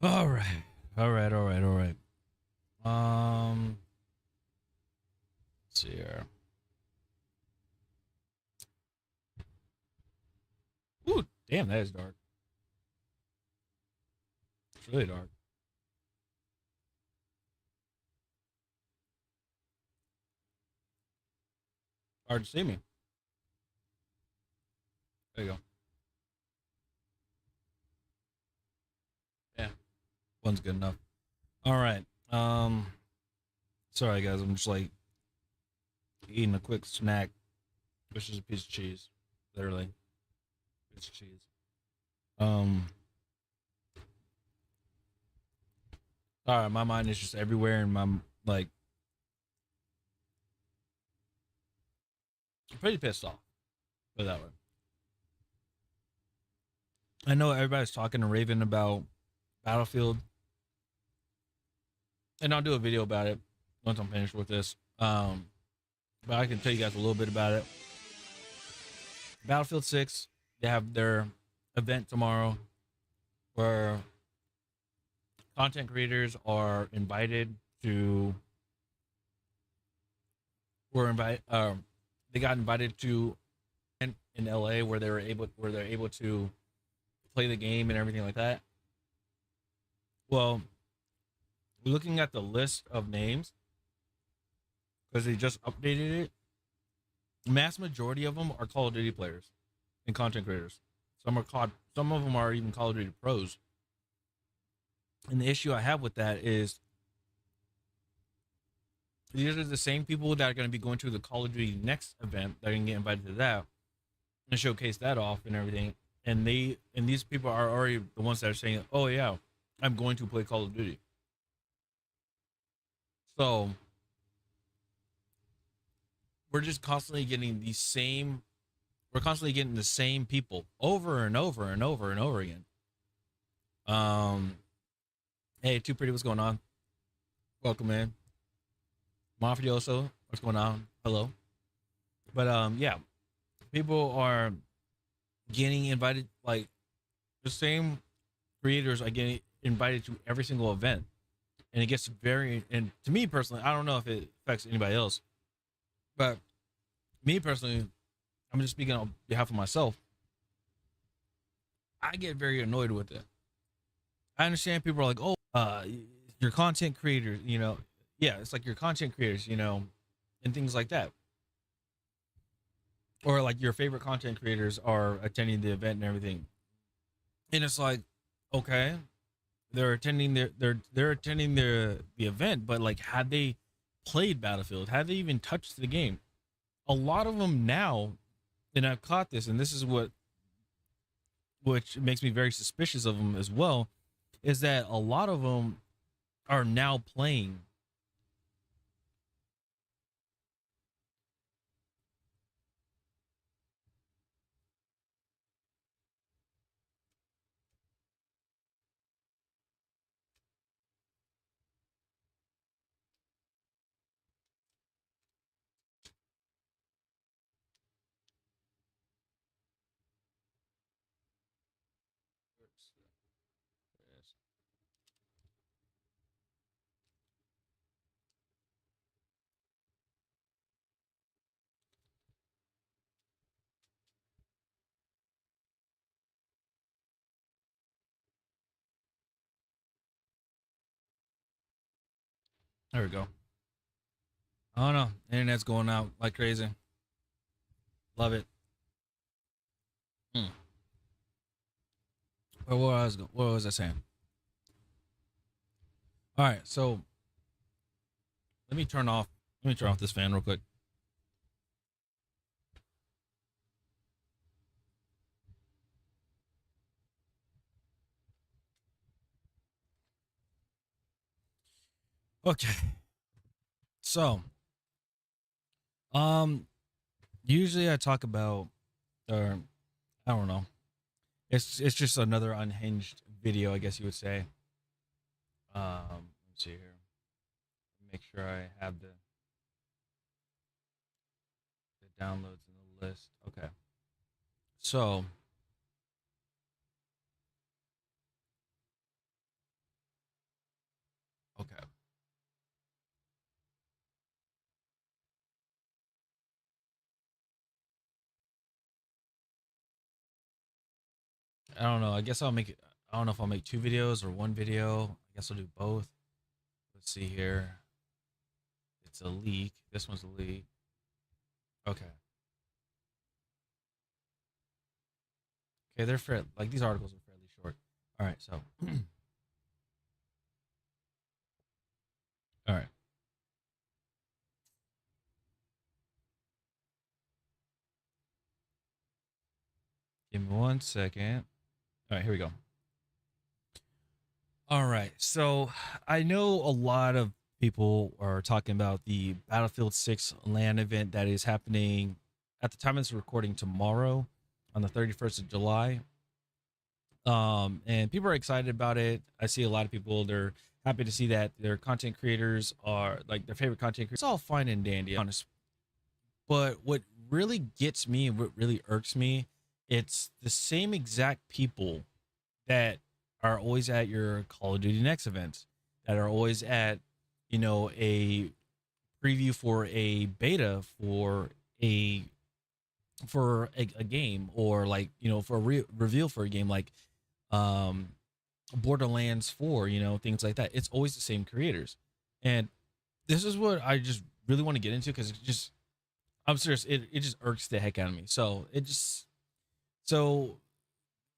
All right. All right. All right. All right. Let's see here. Ooh, damn, that is dark. It's really dark. Hard to see me. There you go. Yeah, one's good enough. All right. Sorry guys, I'm just like eating a quick snack, which is a piece of cheese, literally. Piece of cheese. Um. All right, my mind is just everywhere, and my like, I'm pretty pissed off. Put it that way. I know everybody's talking to Raven about Battlefield, and I'll do a video about it once I'm finished with this. But I can tell you guys a little bit about it. Battlefield 6, they have their event tomorrow where content creators are invited to were invited they got invited to in LA where they're able to play the game and everything like that. Well, looking at the list of names because they just updated it, mass majority of them are Call of Duty players and content creators. Some of them are even Call of Duty pros. And the issue I have with that is these are the same people that are going to be going to the Call of Duty next event that are going to get invited to that and showcase that off and everything. And these people are already the ones that are saying, "Oh yeah, I'm going to play Call of Duty." So we're just constantly getting the same. We're constantly getting the same people over and over and over and over again. Um, hey, Too Pretty, what's going on? Welcome in, Mafioso, what's going on? Hello. But yeah, people are getting invited. Like the same creators are getting invited to every single event, and it gets very. And to me personally, I don't know if it affects anybody else, but me personally, I'm just speaking on behalf of myself. I get very annoyed with it. I understand people are like, "Oh, your content creators," yeah, it's like your content creators, and things like that, or like your favorite content creators are attending the event and everything, and it's like, okay, they're attending they're attending the event, but like, had they played Battlefield, had they even touched the game? A lot of them now, and I've caught this, and this is which makes me very suspicious of them as well, is that a lot of them are now playing. There we go. I don't know. Internet's going out like crazy. Love it. Hmm. But what was I saying? All right, so let me turn off. Let me turn off this fan real quick. Okay. So, um, usually I talk about, or I don't know. It's just another unhinged video, I guess you would say. Let's see here. Make sure I have the downloads in the list. Okay. So I don't know. I guess I'll make it. I don't know if I'll make 2 videos or 1 video. I guess I'll do both. Let's see here. It's a leak. This one's a leak. Okay. Okay, they're fair. Like these articles are fairly short. All right, so all right. Give me 1 second. All right, here we go. All right, so I know a lot of people are talking about the Battlefield 6 LAN event that is happening at the time of this recording tomorrow on the 31st of July. And people are excited about it. I see a lot of people, they're happy to see that their content creators are like their favorite content creators. It's all fine and dandy, honest. But what really gets me and what really irks me, it's the same exact people that are always at your Call of Duty Next events, that are always at, a preview for a beta a for a game, or like, for a reveal for a game like um Borderlands 4, things like that. It's always the same creators. And this is what I just really want to get into, because it just, I'm serious, it just irks the heck out of me. So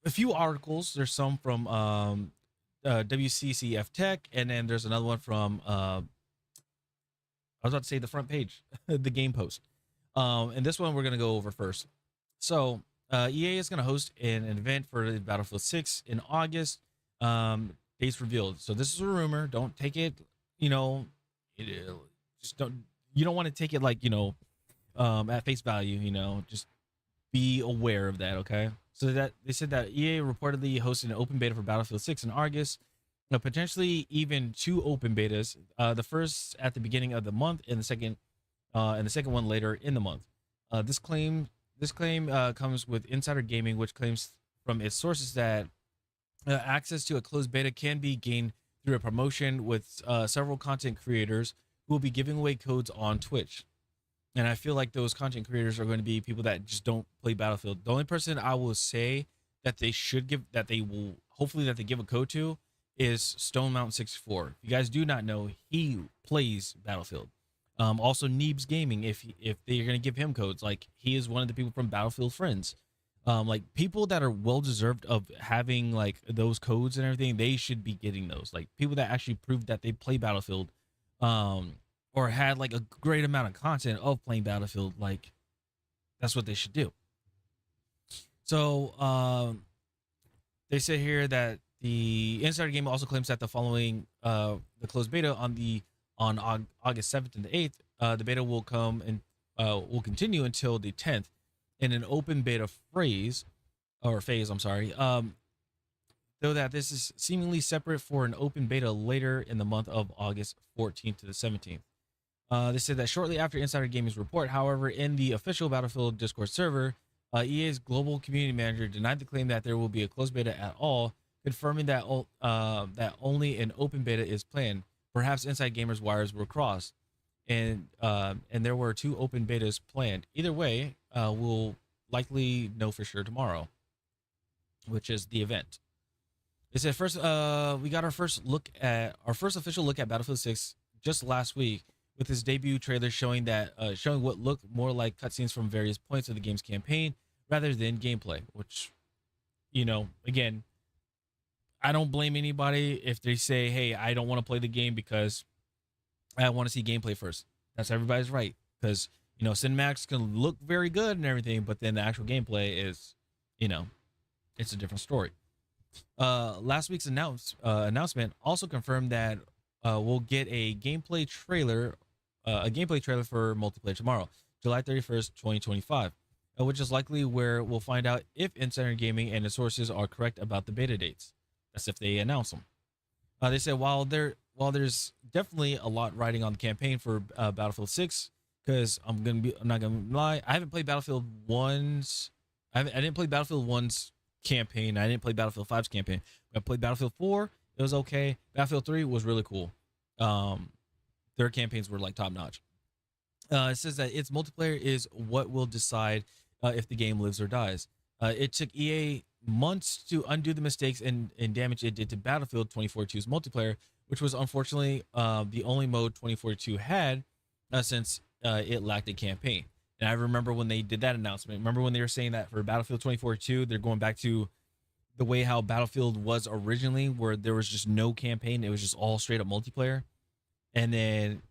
a few articles. There's some from WCCF Tech, and then there's another one from I was about to say the front page, the Game Post. And this one we're gonna go over first. So EA is gonna host an event for Battlefield 6 in August. Dates revealed. So this is a rumor. Don't take it, just don't. You don't want to take it like at face value. Just be aware of that. Okay. So that they said that EA reportedly hosted an open beta for Battlefield 6 in August, potentially even 2 open betas. The first at the beginning of the month, and the second one later in the month. This claim comes with Insider Gaming, which claims from its sources that access to a closed beta can be gained through a promotion with several content creators who will be giving away codes on Twitch. And I feel like those content creators are going to be people that just don't play Battlefield. The only person I will say that they should give, that they will hopefully that they give a code to, is Stone Mountain 64. If you guys do not know, he plays Battlefield. Also Neebs Gaming, if they're going to give him codes, like he is one of the people from Battlefield Friends. Like people that are well deserved of having like those codes and everything, they should be getting those. Like people that actually proved that they play Battlefield, or had like a great amount of content of playing Battlefield, like that's what they should do. So they say here that the Insider Game also claims that the following the closed beta on August 7th and the 8th, the beta will come and will continue until the 10th in an open beta phase. I'm sorry. Though that this is seemingly separate for an open beta later in the month of August 14th to the 17th. They said that shortly after Insider Gaming's report, however, in the official Battlefield Discord server, EA's global community manager denied the claim that there will be a closed beta at all, confirming that that only an open beta is planned. Perhaps Inside Gamers wires were crossed, and there were 2 open betas planned. Either way, we'll likely know for sure tomorrow, which is the event. They said first, we got our first official look at Battlefield 6 just last week, with his debut trailer showing what looked more like cutscenes from various points of the game's campaign rather than gameplay. Which, again, I don't blame anybody if they say, "Hey, I don't want to play the game because I want to see gameplay first." That's everybody's right, because cinematics can look very good and everything, but then the actual gameplay is, it's a different story. Last week's announcement also confirmed that we'll get a gameplay trailer for multiplayer tomorrow, July 31st, 2025, which is likely where we'll find out if Insider Gaming and its sources are correct about the beta dates. That's if they announce them. They said while there's definitely a lot riding on the campaign for Battlefield 6, because I'm not gonna lie, I haven't played Battlefield 1's. I didn't play Battlefield 1's campaign. I didn't play Battlefield 5's campaign. I played Battlefield 4. It was okay. Battlefield 3 was really cool. Their campaigns were like top notch. It says that its multiplayer is what will decide if the game lives or dies. It took EA months to undo the mistakes and damage it did to Battlefield 2042's multiplayer, which was unfortunately the only mode 2042 had since it lacked a campaign. And I remember when they did that announcement. Remember when they were saying that for Battlefield 2042, they're going back to the way how Battlefield was originally, where there was just no campaign. It was just all straight up multiplayer. And then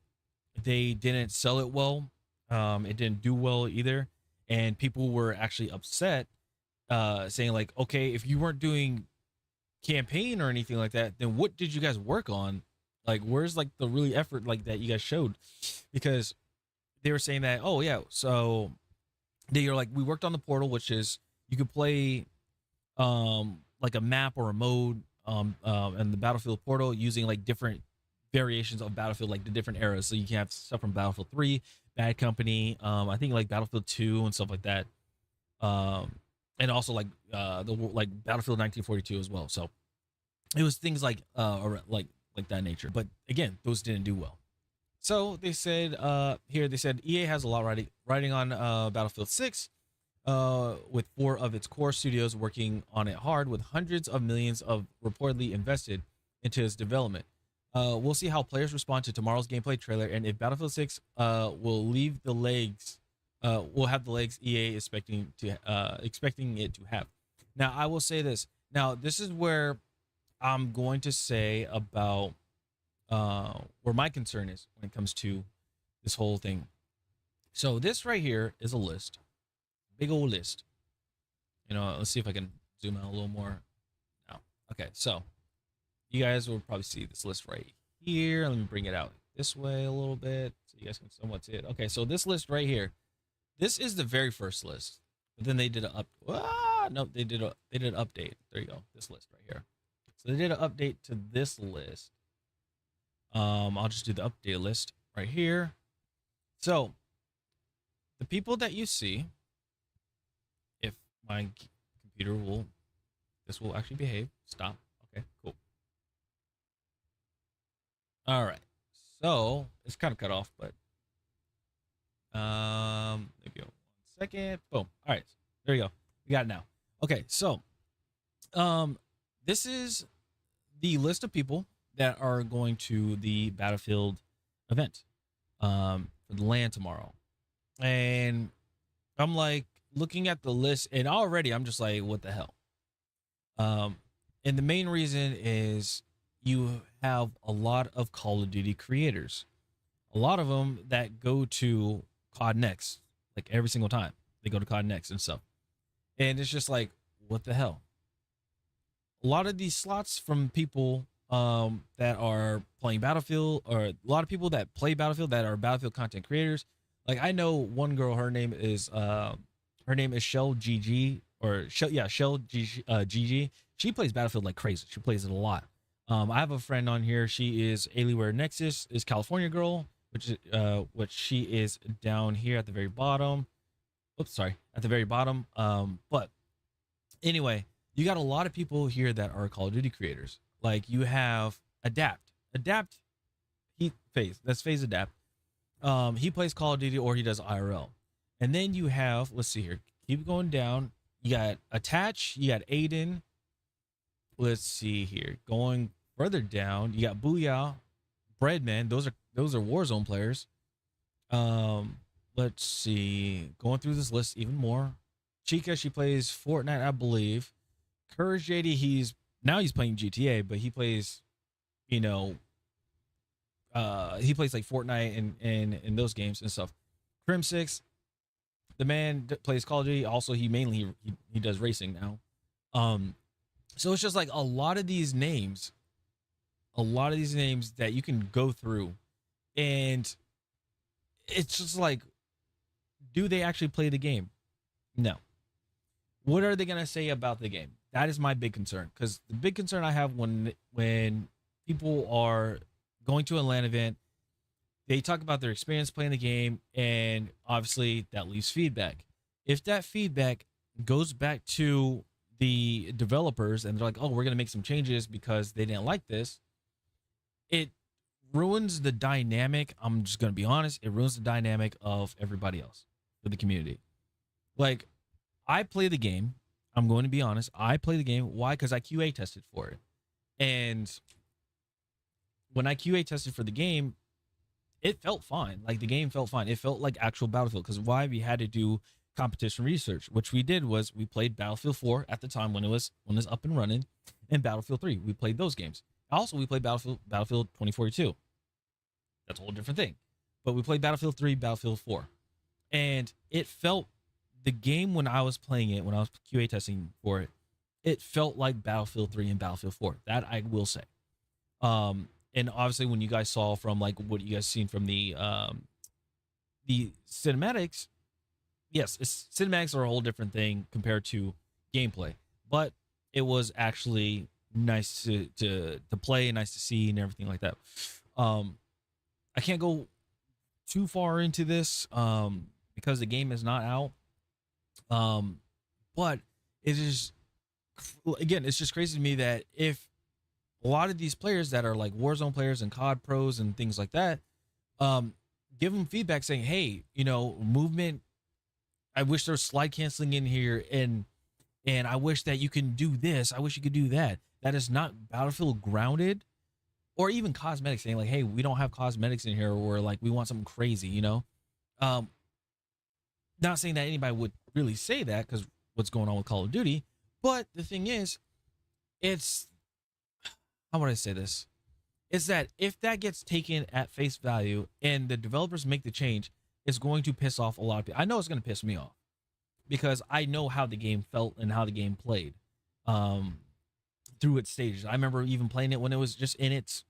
they didn't sell it well. It didn't do well either. And people were actually upset, saying like, okay, if you weren't doing campaign or anything like that, then what did you guys work on? Like, where's like the really effort like that you guys showed? Because they were saying that, oh yeah, so they are like, we worked on the portal, which is you could play like a map or a mode and the Battlefield portal using like different variations of Battlefield, like the different eras. So you can have stuff from Battlefield 3, Bad Company, I think like Battlefield 2 and stuff like that. And also like like Battlefield 1942 as well. So it was things like that nature. But again, those didn't do well. So they said here, they said EA has a lot riding on Battlefield 6, with 4 of its core studios working on it hard, with hundreds of millions of reportedly invested into its development. We'll see how players respond to tomorrow's gameplay trailer, and if Battlefield 6 will leave the legs, will have the legs EA is expecting it to have. Now, I will say this. Now, this is where I'm going to say about where my concern is when it comes to this whole thing. So this right here is a list, big old list. You know, let's see if I can zoom out a little more. No. Okay, so you guys will probably see this list right here. Let me bring it out this way a little bit so you guys can somewhat see it. Okay, so this list right here, this is the very first list. But then they did an they did an update. There you go. This list right here. So they did an update to this list. I'll just do the update list right here. So the people that you see, if my computer this will actually behave. Stop. Okay, cool. All right. So it's kind of cut off, but maybe 1 second. Boom. All right. There you go. We got it now. Okay. So, this is the list of people that are going to the Battlefield event, for the LAN tomorrow. And I'm like looking at the list, and already I'm just like, what the hell? And the main reason is you have a lot of Call of Duty creators, a lot of them that go to COD Next, like every single time they go to COD Next and stuff. And it's just like, what the hell? A lot of these slots from people that are playing Battlefield, or a lot of people that play Battlefield that are Battlefield content creators. Like, I know one girl, her name is Shell GG, or Shell GG. She plays Battlefield like crazy. She plays it a lot. I have a friend on here. She is Alienware Nexus, is California girl, which she is down here at the very bottom. Oops, sorry, at the very bottom. But anyway, you got a lot of people here that are Call of Duty creators. Like, you have Adapt, that's FaZe Adapt. He plays Call of Duty, or he does IRL. And then you have, let's see here, keep going down. You got Attach, you got Aiden. Let's see here, going further down, you got Booyah, Breadman. Those are Warzone players. Let's see, going through this list even more. Chica, she plays Fortnite, I believe. Courage JD, he's playing GTA, but he plays, he plays like Fortnite and those games and stuff. Crim6, the man plays Call of Duty. Also, he does racing now. So it's just like a lot of these names that you can go through, and it's just like, do they actually play the game? No. What are they going to say about the game? That is my big concern, because the big concern I have when people are going to a LAN event, they talk about their experience playing the game, and obviously that leaves feedback. If that feedback goes back to the developers and they're like, oh, we're going to make some changes because they didn't like this, it ruins the dynamic. I'm just going to be honest. It ruins the dynamic of everybody else, for the community. Like, I play the game. I'm going to be honest. I play the game. Why? Because I QA tested for it. And when I QA tested for the game, it felt fine. Like the game felt fine. It felt like actual Battlefield. Because why? We had to do competition research, which we did was we played Battlefield 4 at the time when it was up and running, and Battlefield 3. We played those games. Also, we played Battlefield 2042. That's a whole different thing. But we played Battlefield 3, Battlefield 4. And it felt, the game when I was playing it, when I was QA testing for it, it felt like Battlefield 3 and Battlefield 4. That I will say. And obviously when you guys saw from like what you guys seen from the cinematics, yes, cinematics are a whole different thing compared to gameplay. But it was actually nice to play, nice to see, and everything like that. I can't go too far into this because the game is not out. But it is, again, it's just crazy to me that if a lot of these players that are like Warzone players and COD pros and things like that, give them feedback saying, hey, you know, movement, I wish there was slide canceling in here, and I wish that you can do this, I wish you could do that. That is not Battlefield grounded. Or even cosmetics, saying like, hey, we don't have cosmetics in here, or like we want something crazy, you know. Not saying that anybody would really say that, because what's going on with Call of Duty, but the thing is, it's, how would I say this? Is that if that gets taken at face value and the developers make the change, it's going to piss off a lot of people. I know it's going to piss me off because I know how the game felt and how the game played through its stages. I remember even playing it when it was just in its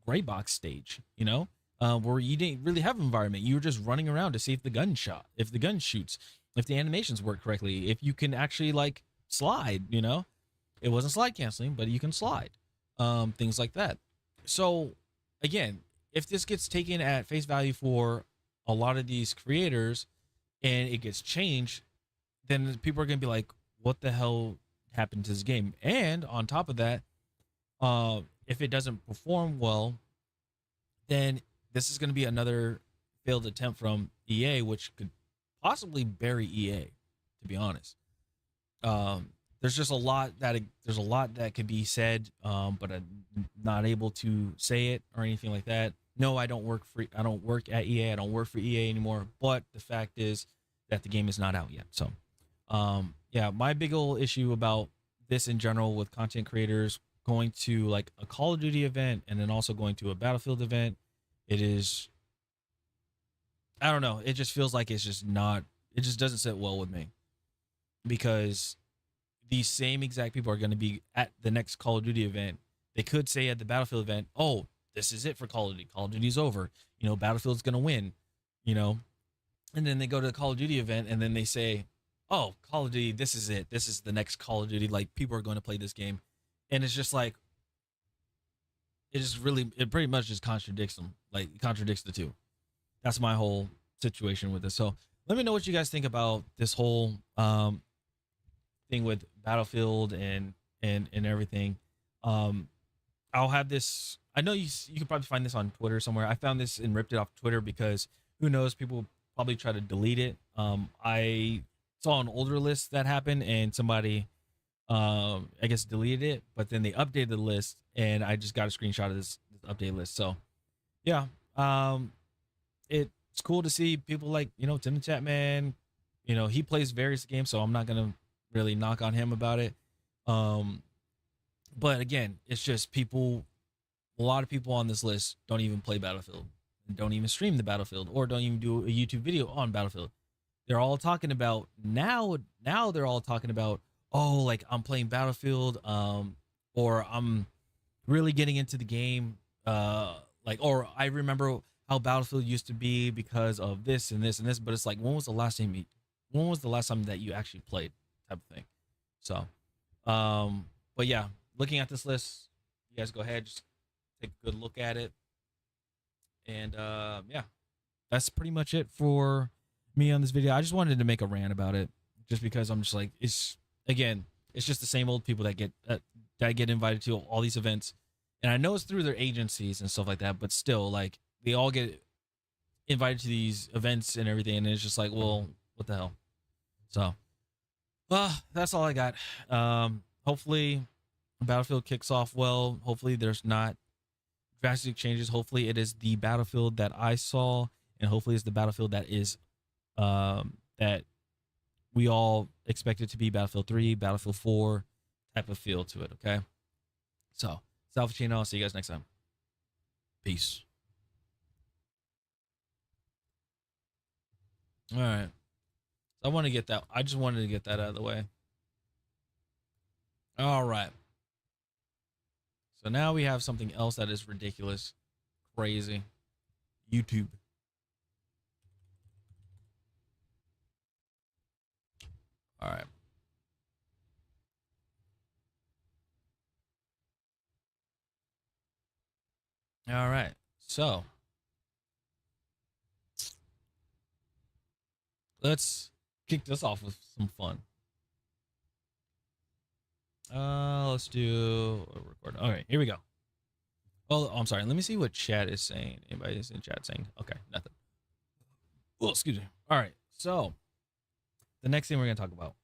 gray box stage, you know, where you didn't really have an environment. You were just running around to see if the gun shot, if the gun shoots, if the animations work correctly, if you can actually like slide, you know. It wasn't slide canceling, but you can slide. Things like that. So again, if this gets taken at face value for a lot of these creators and it gets changed, then people are going to be like, what the hell happened to this game? And on top of that, if it doesn't perform well, then this is going to be another failed attempt from EA, which could possibly bury EA, to be honest. There's just a lot that could be said, but I'm not able to say it or anything like that. No, I don't work at EA. I don't work for EA anymore. But the fact is that the game is not out yet. So, yeah, my big old issue about this in general with content creators going to like a Call of Duty event and then also going to a Battlefield event, it is, I don't know. It just feels like it's just not, it just doesn't sit well with me, because these same exact people are going to be at the next Call of Duty event. They could say at the Battlefield event, oh, this is it for Call of Duty. Call of Duty's over. You know, Battlefield's going to win, you know. And then they go to the Call of Duty event and then they say, oh, Call of Duty, this is it. This is the next Call of Duty. Like, people are going to play this game. And it's just like, it pretty much just contradicts them. Like, it contradicts the two. That's my whole situation with this. So let me know what you guys think about this whole thing with Battlefield and everything. I'll have this, I know you can probably find this on Twitter somewhere. I found this and ripped it off Twitter because who knows, people probably try to delete it. I saw an older list that happened and somebody I guess deleted it, but then they updated the list and I just got a screenshot of this update list. So yeah, it's cool to see people like, you know, Tim the Chat Man, you know, he plays various games, so I'm not gonna really knock on him about it. But again, it's just people, a lot of people on this list don't even play Battlefield, don't even stream the Battlefield, or don't even do a YouTube video on Battlefield. They're all talking about now they're all talking about, oh, like I'm playing Battlefield, or I'm really getting into the game, like, or I remember how Battlefield used to be because of this and this and this. But it's like, when was the last time that you actually played, type of thing? So, but yeah, looking at this list, you guys go ahead, just take a good look at it. And yeah, that's pretty much it for me on this video. I just wanted to make a rant about it, just because I'm just like, it's just the same old people that get invited to all these events. And I know it's through their agencies and stuff like that, but still, like, they all get invited to these events and everything, and it's just like, well, what the hell? So That's all I got. Hopefully Battlefield kicks off well. Hopefully there's not drastic changes. Hopefully it is the Battlefield that I saw, and hopefully it's the Battlefield that is that we all expect it to be. Battlefield 3, Battlefield 4 type of feel to it. Okay. So, Salvachino, I'll see you guys next time. Peace. All right. I want to get that. I just wanted to get that out of the way. All right. So now we have something else that is ridiculous, crazy. YouTube. All right. All right. So let's kick this off with some fun. Let's do a record. All right, here we go. Oh, I'm sorry. Let me see what chat is saying. Anybody is in chat saying? Okay, nothing. Oh, excuse me. All right. So the next thing we're gonna talk about.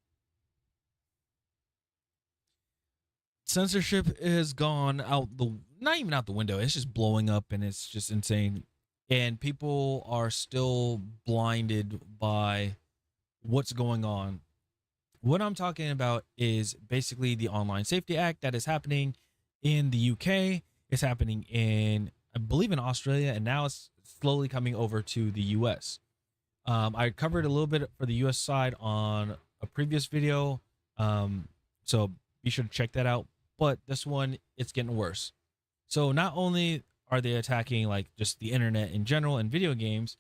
Censorship has gone out the not even out the window. It's just blowing up and it's just insane. And people are still blinded by what's going on. What I'm talking about is basically the Online Safety Act that is happening in the UK. It's happening in, I believe, in Australia, and now it's slowly coming over to the US. I covered a little bit for the US side on a previous video, so be sure to check that out. But this one, it's getting worse. So not only are they attacking like just the internet in general and video games,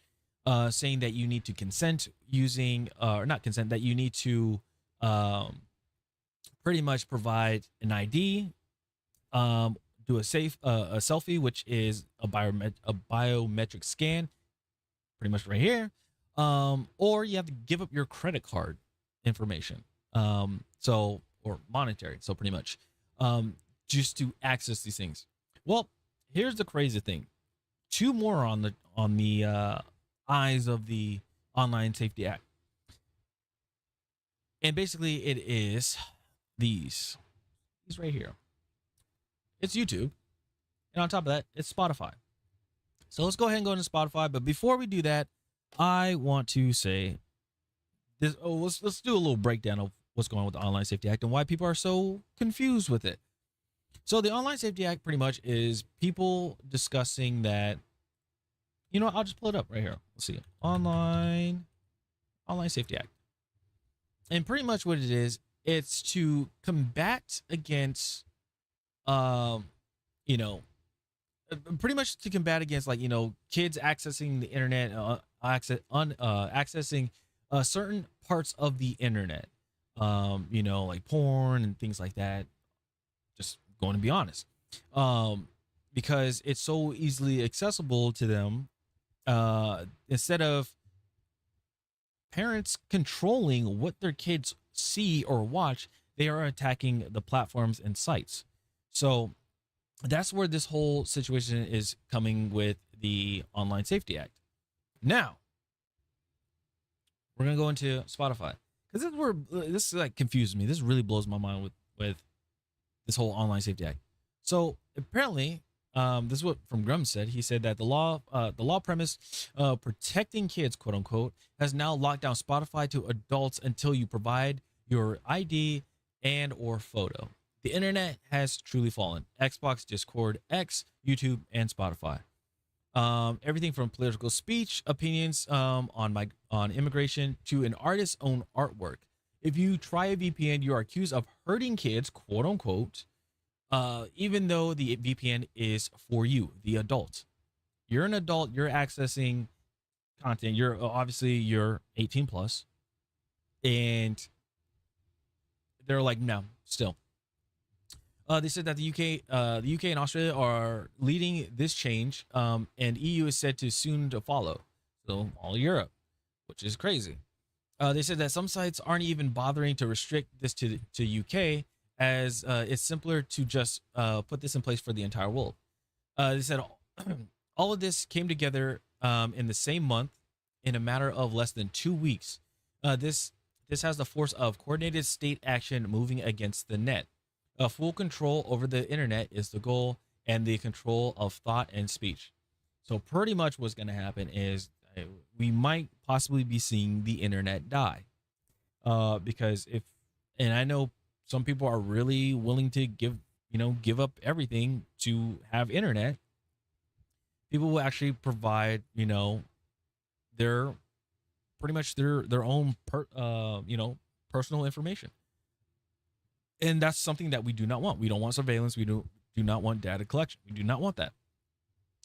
saying that you need to consent using, or not consent, that you need to pretty much provide an ID, do a selfie, which is a biometric scan, pretty much right here, or you have to give up your credit card information, or monetary, so pretty much, just to access these things. Well, here's the crazy thing: two more on the eyes of the Online Safety Act. And basically it is these right here. It's YouTube. And on top of that, it's Spotify. So let's go ahead and go into Spotify. But before we do that, I want to say this. Oh, let's do a little breakdown of what's going on with the Online Safety Act and why people are so confused with it. So the Online Safety Act pretty much is people discussing that, I'll just pull it up right here. Let's see. Online Safety Act. And pretty much what it is, it's to combat against, pretty much to combat against, like, kids accessing the internet, accessing certain parts of the internet, like porn and things like that. Just going to be honest, because it's so easily accessible to them. Instead of parents controlling what their kids see or watch, they are attacking the platforms and sites. So that's where this whole situation is coming with the Online Safety Act. Now, we're going to go into Spotify, because this is where this like confuses me. This really blows my mind with this whole Online Safety Act. So apparently, this is what from Grum said. He said that the law premise protecting kids, quote unquote, has now locked down Spotify to adults until you provide your ID and or photo. The internet has truly fallen. Xbox, Discord, X, YouTube, and Spotify. Everything from political speech, opinions on immigration, to an artist's own artwork. If you try a VPN, you are accused of hurting kids, quote unquote, even though the VPN is for you, the adult. You're an adult, you're accessing content. You're 18 plus. And they're like, no, still. They said that the UK and Australia are leading this change, and EU is said to soon to follow. So all Europe, which is crazy. They said that some sites aren't even bothering to restrict this to UK, as it's simpler to just put this in place for the entire world. They said all of this came together in the same month in a matter of less than 2 weeks. This this has the force of coordinated state action moving against the net. A full control over the internet is the goal, and the control of thought and speech. So pretty much what's going to happen is we might possibly be seeing the internet die. Because if, and I know some people are really willing to give up everything to have internet. People will actually provide, their pretty much their own personal information, and that's something that we do not want. We don't want surveillance. We do not want data collection. We do not want that.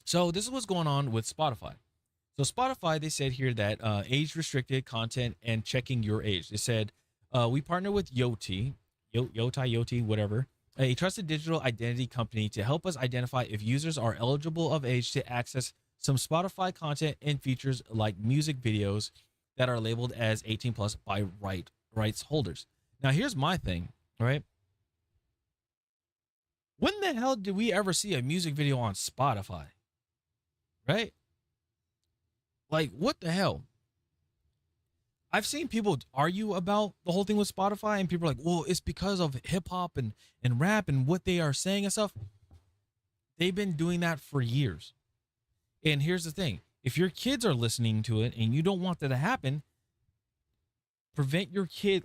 So this is what's going on with Spotify. So Spotify, they said here that age restricted content and checking your age. They said we partner with Yoti, whatever, a trusted digital identity company, to help us identify if users are eligible of age to access some Spotify content and features like music videos that are labeled as 18 plus by rights holders. Now, here's my thing, right? When the hell did we ever see a music video on Spotify? Right? Like, what the hell? I've seen people argue about the whole thing with Spotify, and people are like, well, it's because of hip hop and rap and what they are saying and stuff. They've been doing that for years. And here's the thing. If your kids are listening to it and you don't want that to happen, prevent your kid,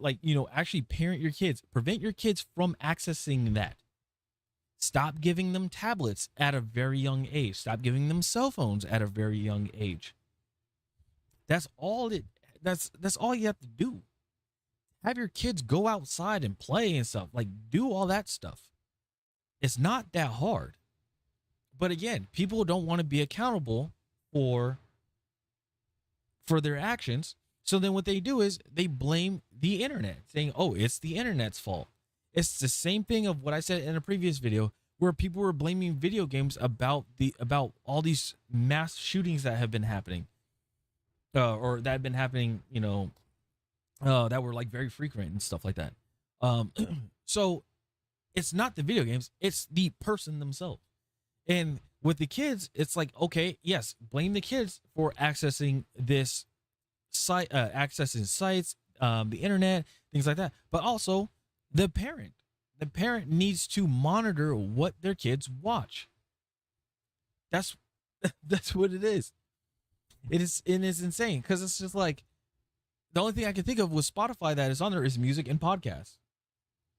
actually parent your kids. Prevent your kids from accessing that. Stop giving them tablets at a very young age. Stop giving them cell phones at a very young age. That's all you have to do. Have your kids go outside and play and stuff. Like, do all that stuff. It's not that hard. But again, people don't want to be accountable for their actions. So then what they do is they blame the internet, saying, oh, it's the internet's fault. It's the same thing of what I said in a previous video, where people were blaming video games about all these mass shootings that have been happening. Or that have been happening, that were like very frequent and stuff like that. So it's not the video games, it's the person themselves. And with the kids, it's like, okay, yes, blame the kids for accessing this site, accessing sites, the internet, things like that. But also the parent needs to monitor what their kids watch. That's what it is. It is insane, because it's just like, the only thing I can think of with Spotify that is on there is music and podcasts.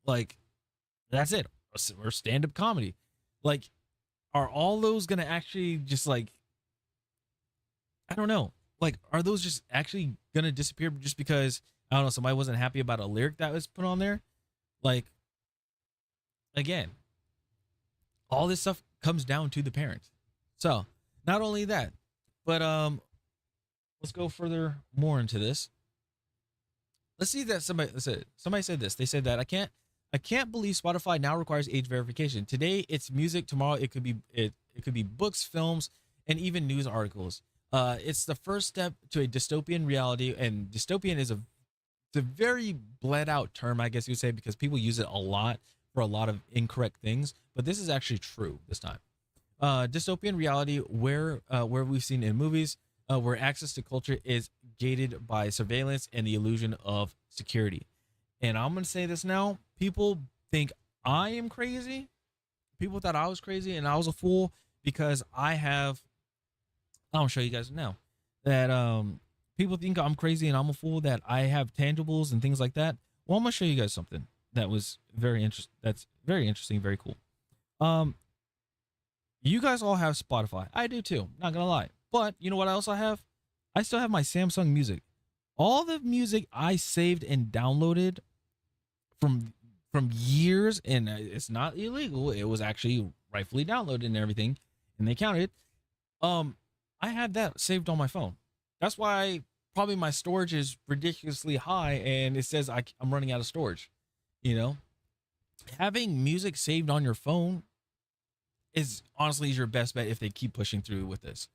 Like, that's it. Or stand-up comedy. Like, are all those going to actually just like, I don't know. Like, are those just actually going to disappear just because, I don't know, somebody wasn't happy about a lyric that was put on there? Like, again, all this stuff comes down to the parents. So, not only that, but let's go further more into this. Let's see that somebody said this. They said that I can't believe Spotify now requires age verification. Today it's music, tomorrow it could be books, films, and even news articles. It's the first step to a dystopian reality, and dystopian is a very bled out term, I guess you would say, because people use it a lot for a lot of incorrect things, but this is actually true this time. Dystopian reality where we've seen in movies, where access to culture is gated by surveillance and the illusion of security. And I'm going to say this now. People think I am crazy. People thought I was crazy and I was a fool because I'll show you guys now that people think I'm crazy and I'm a fool, that I have tangibles and things like that. Well, I'm going to show you guys something that was very interesting. That's very interesting, very cool. You guys all have Spotify. I do too, not going to lie. But you know what else I have? I still have my Samsung Music. All the music I saved and downloaded from years, and it's not illegal. It was actually rightfully downloaded and everything, and they counted it. I have that saved on my phone. That's why probably my storage is ridiculously high, and it says I'm running out of storage. Having music saved on your phone is honestly your best bet if they keep pushing through with this.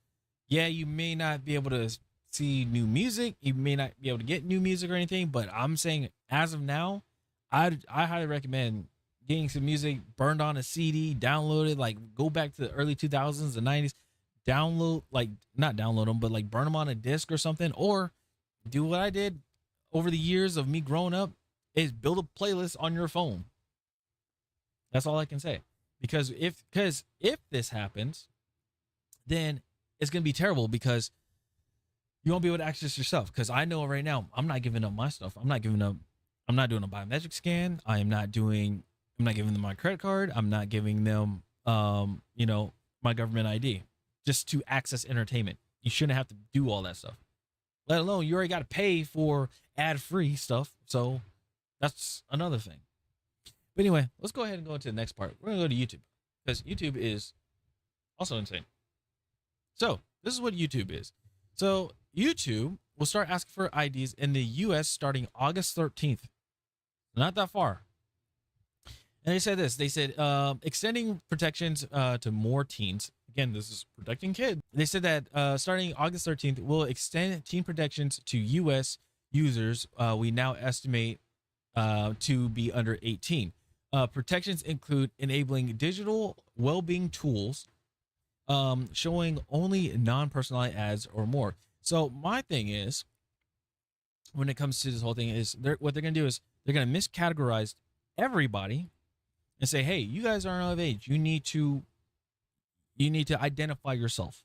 Yeah, you may not be able to see new music. You may not be able to get new music or anything, but I'm saying as of now, I highly recommend getting some music burned on a CD, download it, like go back to the early 2000s, the 90s, not download them, but like burn them on a disc or something, or do what I did over the years of me growing up is build a playlist on your phone. That's all I can say. Because if this happens, then it's gonna be terrible because you won't be able to access yourself. Because I know right now I'm not giving up my stuff. I'm not doing a biometric scan. I'm not giving them my credit card. I'm not giving them my government ID just to access entertainment. You shouldn't have to do all that stuff. Let alone you already got to pay for ad-free stuff. So that's another thing. But anyway, let's go ahead and go into the next part. We're going to go to YouTube because YouTube is also insane. So this is what YouTube is. So YouTube will start asking for IDs in the US starting August 13th. Not that far. And they said this. They said extending protections to more teens. Again, this is protecting kids. They said that starting August 13th, we'll extend teen protections to U.S. users. We now estimate to be under 18. Protections include enabling digital well-being tools, showing only non-personalized ads or more. So my thing is, when it comes to this whole thing, is what they're going to do is they're going to miscategorize everybody and say, hey, you guys aren't of age. You need to identify yourself.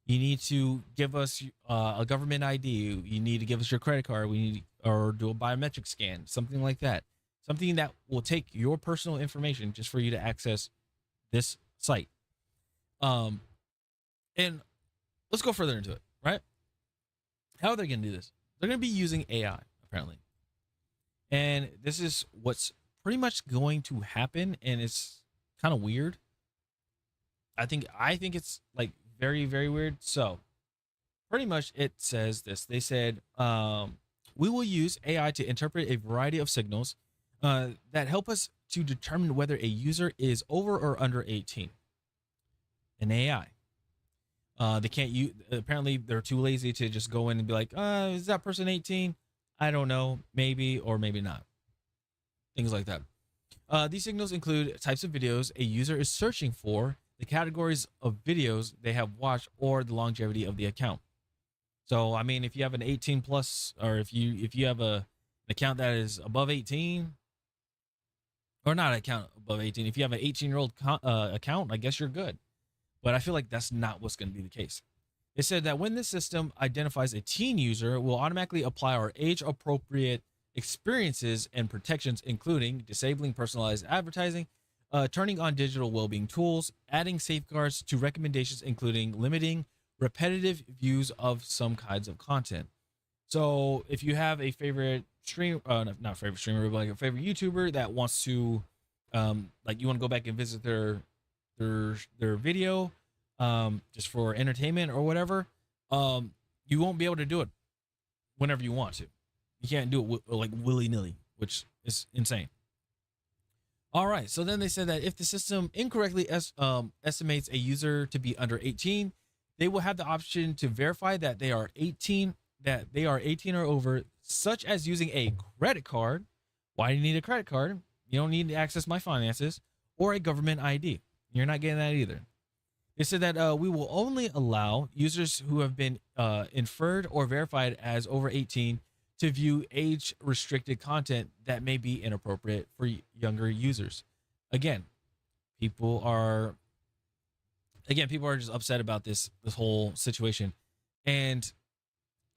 You need to give us a government ID. You need to give us your credit card. Or do a biometric scan, something like that. Something that will take your personal information just for you to access this site. And let's go further into it, right? How are they going to do this? They're going to be using AI, apparently. And this is what's pretty much going to happen, and it's kind of weird. I think it's like very, very weird. So pretty much it says this. They said, we will use AI to interpret a variety of signals that help us to determine whether a user is over or under 18. An AI. They can't use, apparently they're too lazy to just go in and be like, is that person 18? I don't know, maybe or maybe not. Things like that. These signals include types of videos a user is searching for, the categories of videos they have watched, or the longevity of the account. So, I mean, if you have an 18 plus, or if you have an account that is above 18, or not an account above 18, if you have an 18-year-old account, I guess you're good. But I feel like that's not what's going to be the case. It said that when this system identifies a teen user, we'll automatically apply our age-appropriate experiences and protections, including disabling personalized advertising, turning on digital well-being tools, adding safeguards to recommendations, including limiting repetitive views of some kinds of content. So if you have a favorite stream, not favorite streamer, but like a favorite YouTuber that wants to, like you want to go back and visit their video, just for entertainment or whatever, you won't be able to do it whenever you want to. You can't do it like willy-nilly, which is insane. All right, so then they said that if the system incorrectly estimates a user to be under 18, they will have the option to verify that they are 18 or over, such as using a credit card. Why do you need a credit card? You don't need to access my finances, or a government ID. You're not getting that either. They said that we will only allow users who have been inferred or verified as over 18 to view age-restricted content that may be inappropriate for younger users. Again, people are just upset about this whole situation, and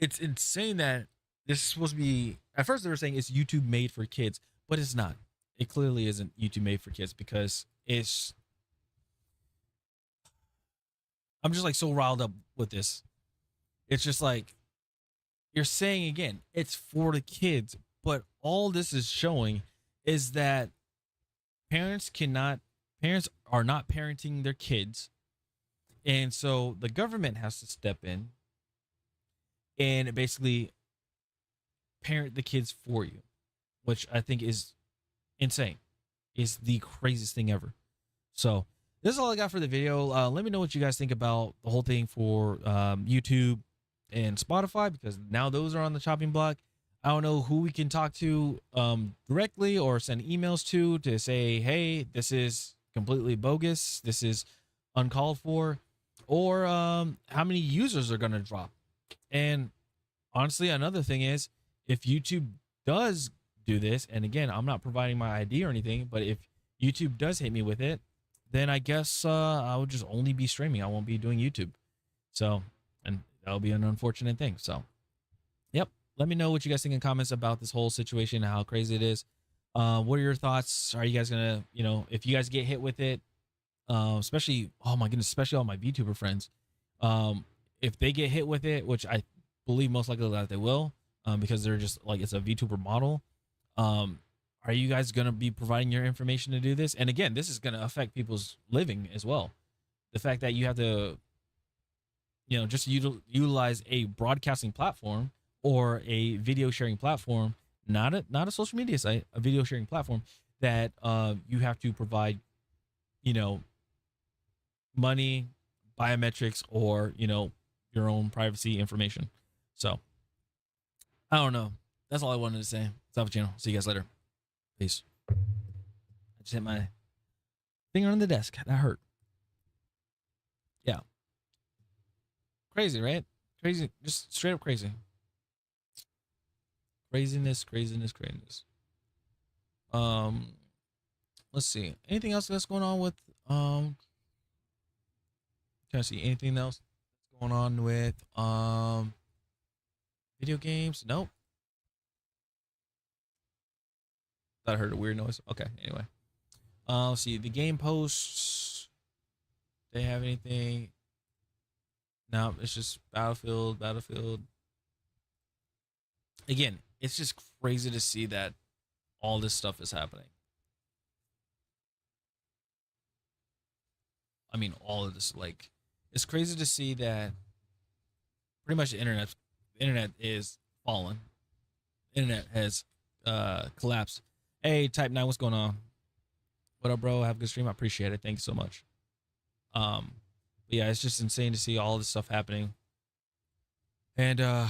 it's insane that this is supposed to be. At first, they were saying it's YouTube made for kids, but it's not. It clearly isn't YouTube made for kids because it's. I'm just like so riled up with this. It's just like, you're saying again, it's for the kids, but all this is showing is that parents are not parenting their kids. And so the government has to step in and basically parent the kids for you, which I think is insane. It's the craziest thing ever. So this is all I got for the video. Let me know what you guys think about the whole thing for YouTube and Spotify, because now those are on the chopping block. I don't know who we can talk to directly or send emails to say, hey, this is completely bogus, this is uncalled for, or how many users are going to drop. And honestly, another thing is, if YouTube does do this, and again, I'm not providing my ID or anything, but if YouTube does hit me with it, then I guess I would just only be streaming. I won't be doing YouTube. So, and that'll be an unfortunate thing. So, yep. Let me know what you guys think in comments about this whole situation and how crazy it is. What are your thoughts? Are you guys gonna, if you guys get hit with it, especially, oh my goodness, especially all my VTuber friends, if they get hit with it, which I believe most likely that they will, because they're just like, it's a VTuber model. Are you guys going to be providing your information to do this? And again, this is going to affect people's living as well. The fact that you have to, just utilize a broadcasting platform or a video sharing platform, not a social media site, a video sharing platform that you have to provide, money, biometrics, or, your own privacy information. So I don't know. That's all I wanted to say. Stop the channel. See you guys later. Peace. I just hit my finger on the desk. That hurt. Yeah. Crazy, right? Crazy. Just straight up crazy. Craziness. Let's see. Anything else that's going on with can I see anything else that's going on with video games? Nope. Thought I heard a weird noise. Okay, anyway. Let's see. The game posts. They have anything? No, it's just Battlefield. Again, it's just crazy to see that all this stuff is happening. I mean, all of this, like, it's crazy to see that pretty much the internet is fallen. Internet has collapsed. Hey, Type 9, what's going on? What up, bro? Have a good stream. I appreciate it. Thank you so much. But yeah, it's just insane to see all this stuff happening. And yeah.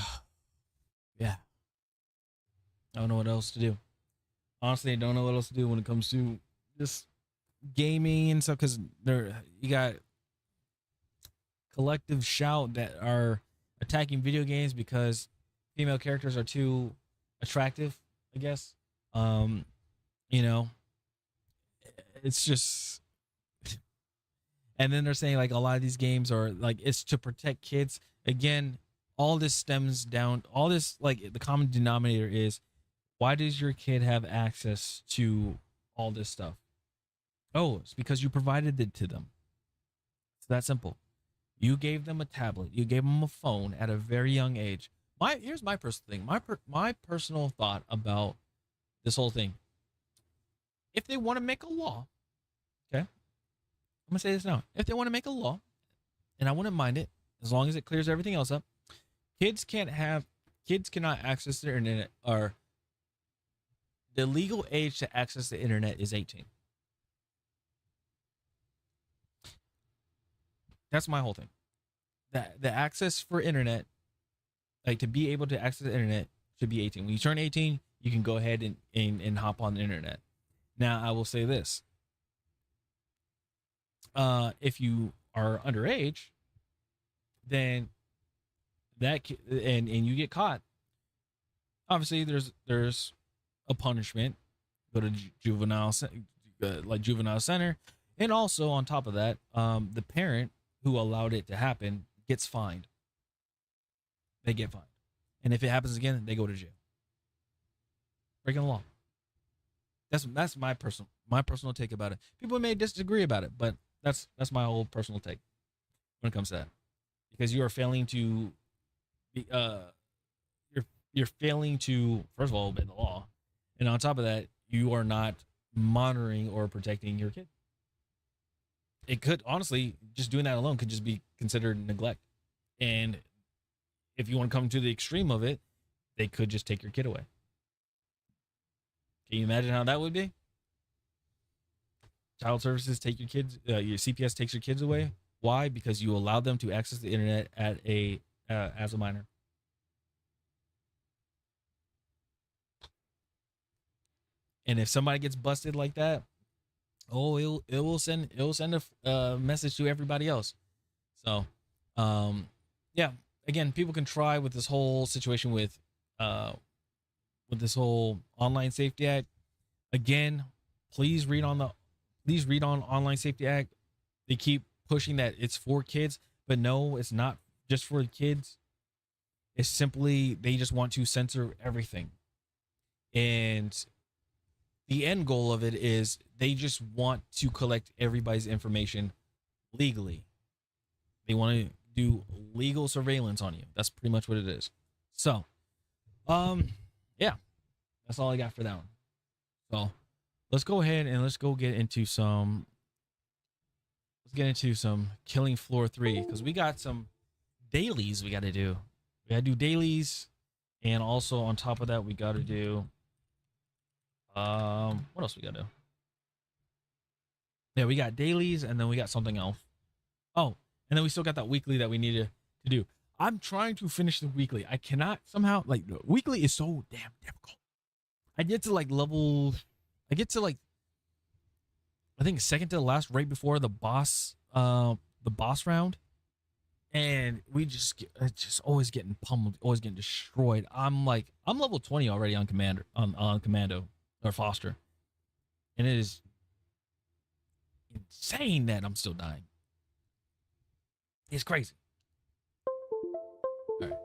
I don't know what else to do. Honestly, I don't know what else to do when it comes to just gaming and stuff, because you got collective shout that are attacking video games because female characters are too attractive, I guess. It's just, and then they're saying like a lot of these games are like, it's to protect kids. Again, all this stems down, all this, like, the common denominator is, why does your kid have access to all this stuff? Oh, it's because you provided it to them. It's that simple. You gave them a tablet. You gave them a phone at a very young age. Here's my personal thing. My personal thought about this whole thing. If they want to make a law, okay, I'm gonna say this now. If they want to make a law, and I wouldn't mind it as long as it clears everything else up, kids cannot access the internet, or the legal age to access the internet is 18. That's my whole thing. The access for internet, like to be able to access the internet, should be 18. When you turn 18, you can go ahead and hop on the internet. Now, I will say this. If you are underage, then and you get caught, obviously there's a punishment. Go to juvenile center, and also on top of that, the parent who allowed it to happen gets fined. They get fined, and if it happens again, they go to jail. Breaking the law. That's my personal take about it. People may disagree about it, but that's my whole personal take when it comes to that, because you are failing to you're failing to, first of all, obey the law, and on top of that, you are not monitoring or protecting your kid. It could, honestly, just doing that alone could just be considered neglect. And if you want to come to the extreme of it, they could just take your kid away. Can you imagine how that would be? Child services take your kids, your CPS takes your kids away. Why? Because you allowed them to access the internet at as a minor. And if somebody gets busted like that, oh, it will send a message to everybody else. So, yeah. Again, people can try with this whole situation with with this whole Online Safety Act. Again, please read on the please read on Online Safety Act. They keep pushing that it's for kids, but no, it's not just for kids. It's simply they just want to censor everything. And the end goal of it is they just want to collect everybody's information legally. They want to do legal surveillance on you. That's pretty much what it is. So, yeah, that's all I got for that one. So, let's go ahead and let's get into some Killing Floor 3 because we got some dailies we got to do. We got to do dailies, and also on top of that, we got to do what else we got to do? Yeah, we got dailies, and then we got something else. Oh, and then we still got that weekly that we needed to do. I'm trying to finish the weekly. I cannot somehow, like, weekly is so damn difficult. I get to like I think second to the last, right before the boss round, and we just always getting pummeled, always getting destroyed. I'm level 20 already on Commando or Foster, and it is insane that I'm still dying. It's crazy. All right,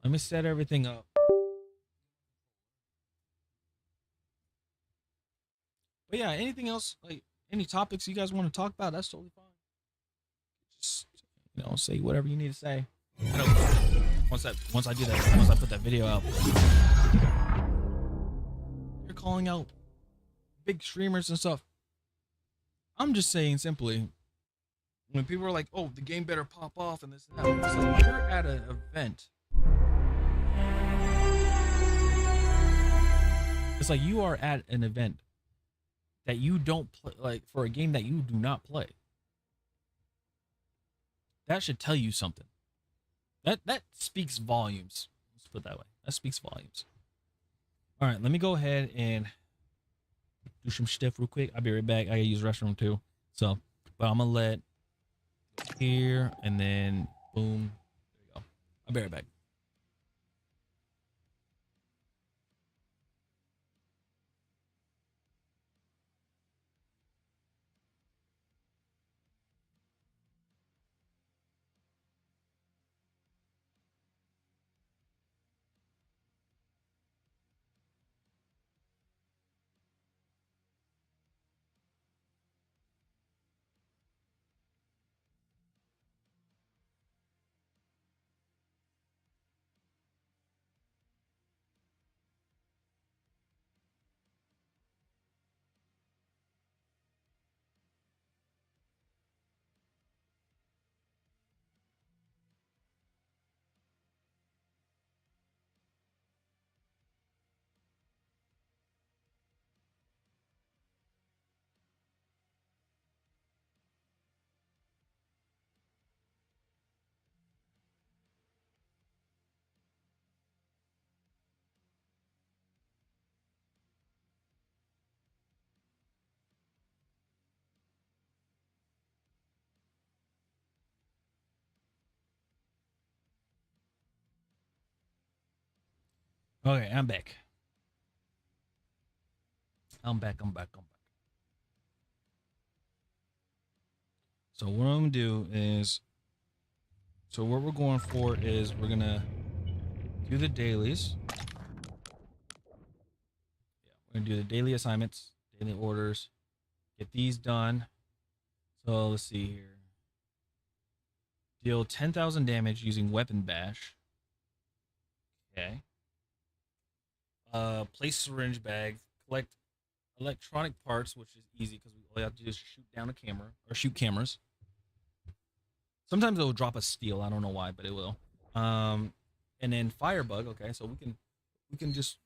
let me set everything up. But yeah, anything else, like any topics you guys want to talk about, that's totally fine. Just, say whatever you need to say. I know once I put that video out, you're calling out big streamers and stuff. I'm just saying simply, when people are like, "Oh, the game better pop off," and this and that, it's like you're at an event. It's like you are at an event that you don't play, like for a game that you do not play. That should tell you something. That speaks volumes. Let's put it that way. That speaks volumes. All right, let me go ahead and do some stuff real quick. I'll be right back. I gotta use the restroom too. So, but I'm gonna let here and then boom. There you go. I'll be right back. Okay, I'm back. I'm back. So what I'm gonna do is, so what we're going for is we're gonna do the dailies. Yeah, we're gonna do the daily assignments, daily orders, get these done. So let's see here. Deal 10,000 damage using weapon bash. Okay. Place syringe bag. Collect electronic parts, which is easy because all you have to do is shoot down a camera or shoot cameras. Sometimes it will drop a steel. I don't know why, but it will. And then firebug. Okay, so we can just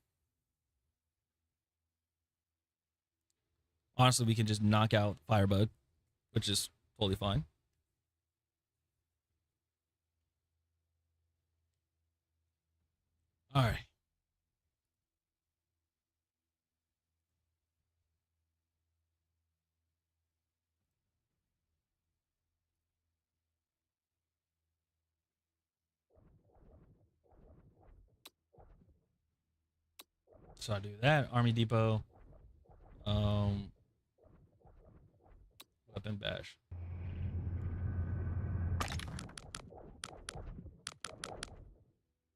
honestly we can just knock out firebug, which is totally fine. All right. So I do that. Army Depot. Weapon bash.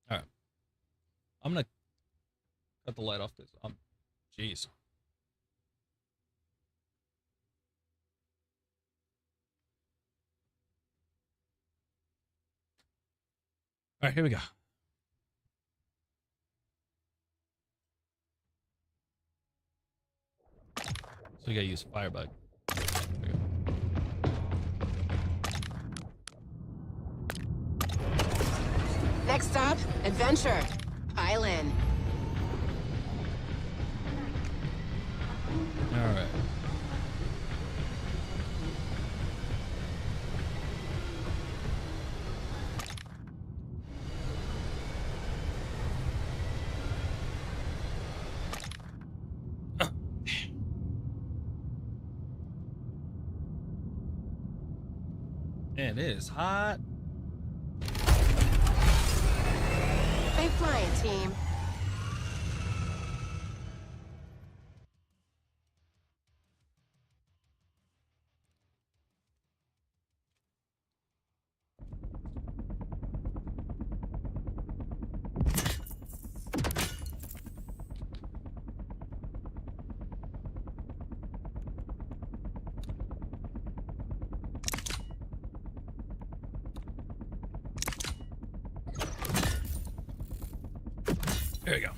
All right. I'm gonna cut the light off because jeez. All right, here we go. So we gotta use Firebug. Next stop, adventure. Pile in. All right. Man, it is hot. Stay flying, team. There we go.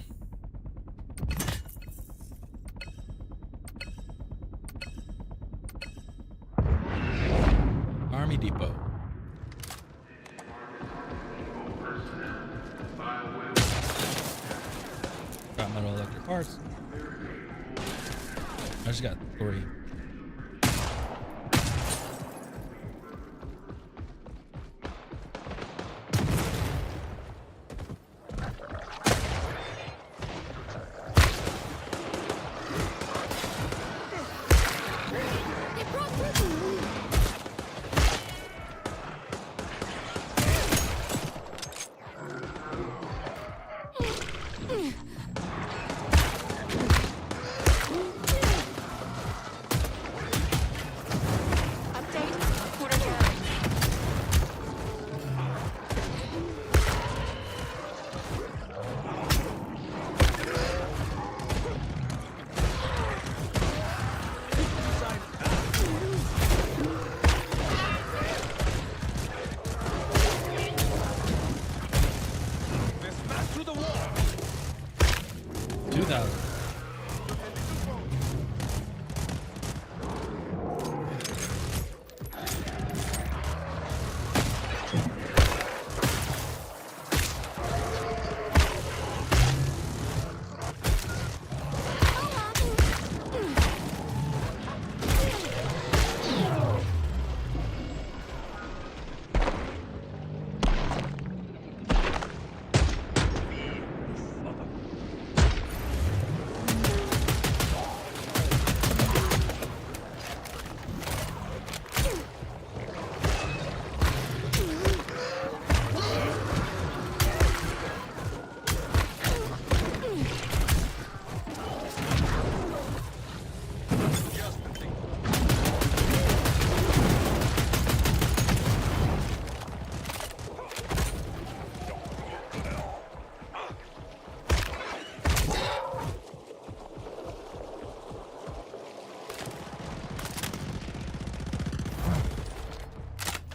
Army Depot. Got metal electric parts. I just got 3.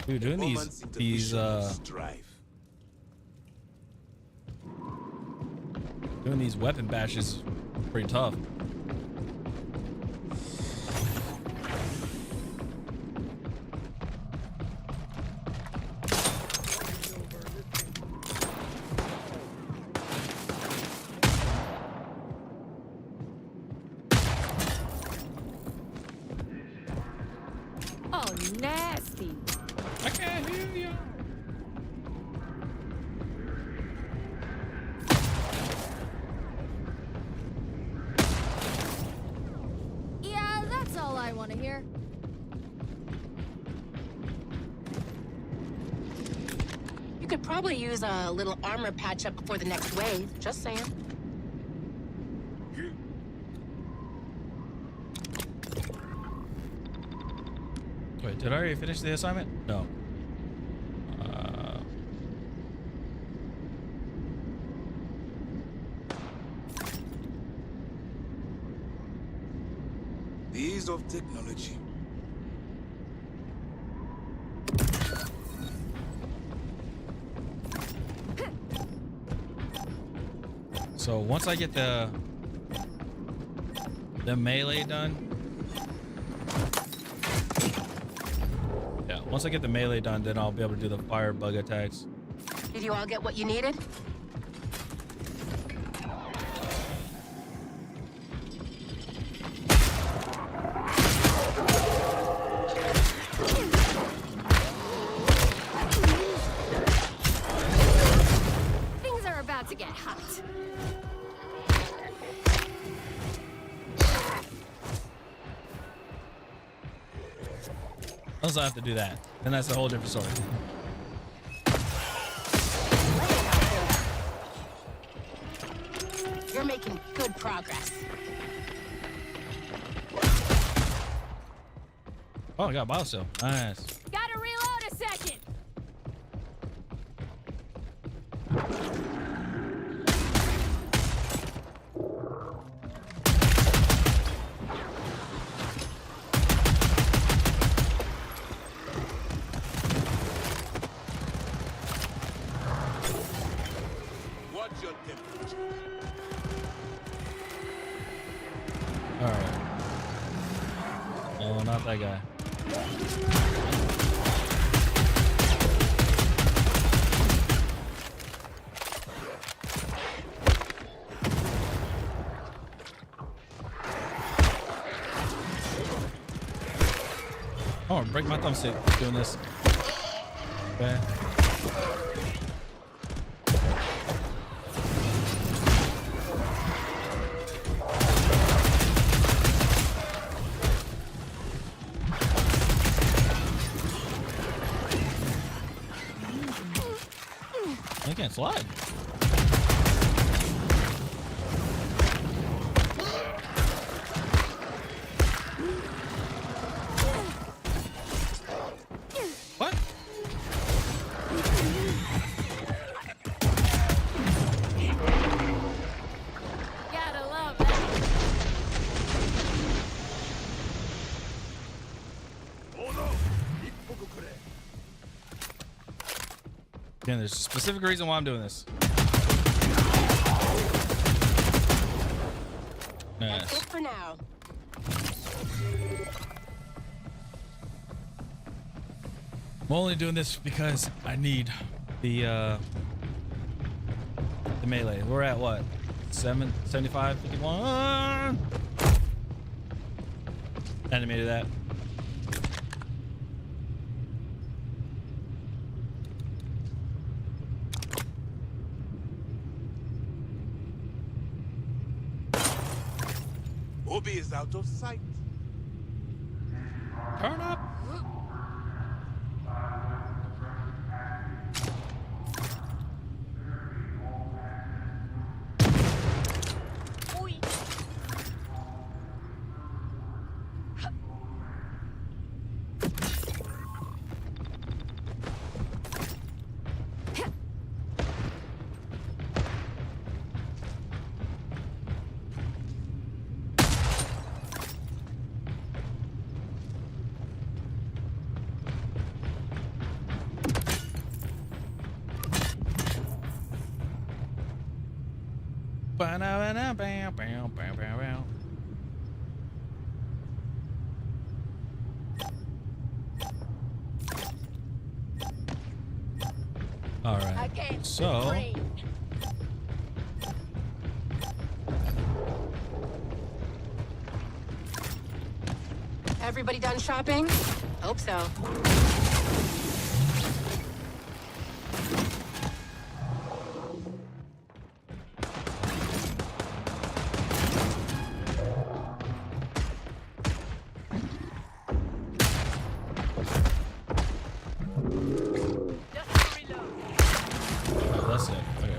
Dude, doing these weapon bashes is pretty tough. Oh, nasty. I can't hear you. Yeah, that's all I want to hear. You could probably use a little armor patch up before the next wave. Just saying. Wait, did I already finish the assignment? No. The ease of technology. So once I get the melee done, yeah, once I get the melee done, then I'll be able to do the fire bug attacks. Did you all get what you needed? Things are about to get hot. Unless I have to do that, then that's a whole different story. You're making good progress. Oh, I got a biosteel. Nice. Gotta reload a second. Watch your temperature. All right. Oh, not that guy. Oh, I'm gonna break my thumbstick doing this. Okay. I can't slide. What? Gotta love that. Again, there's a specific reason why I'm doing this. That's Nice. it for now. I'm only doing this because I need the melee. We're at what? 75, 51? Animated that. Obi is out of sight. Turn up. Oi. All I right. can't So, breathe. Everybody done shopping? Hope so. oh, that's it. Okay.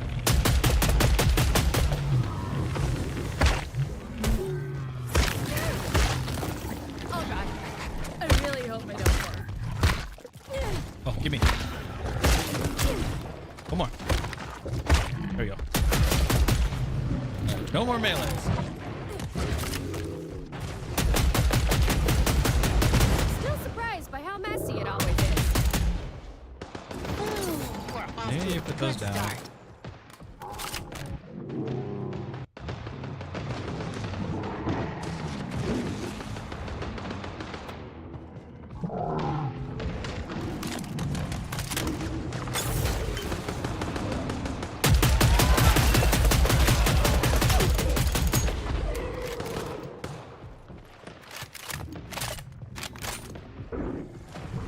No more melees. Still surprised by how messy it always is. Ooh, we're off Yeah, to you a put those good down. start.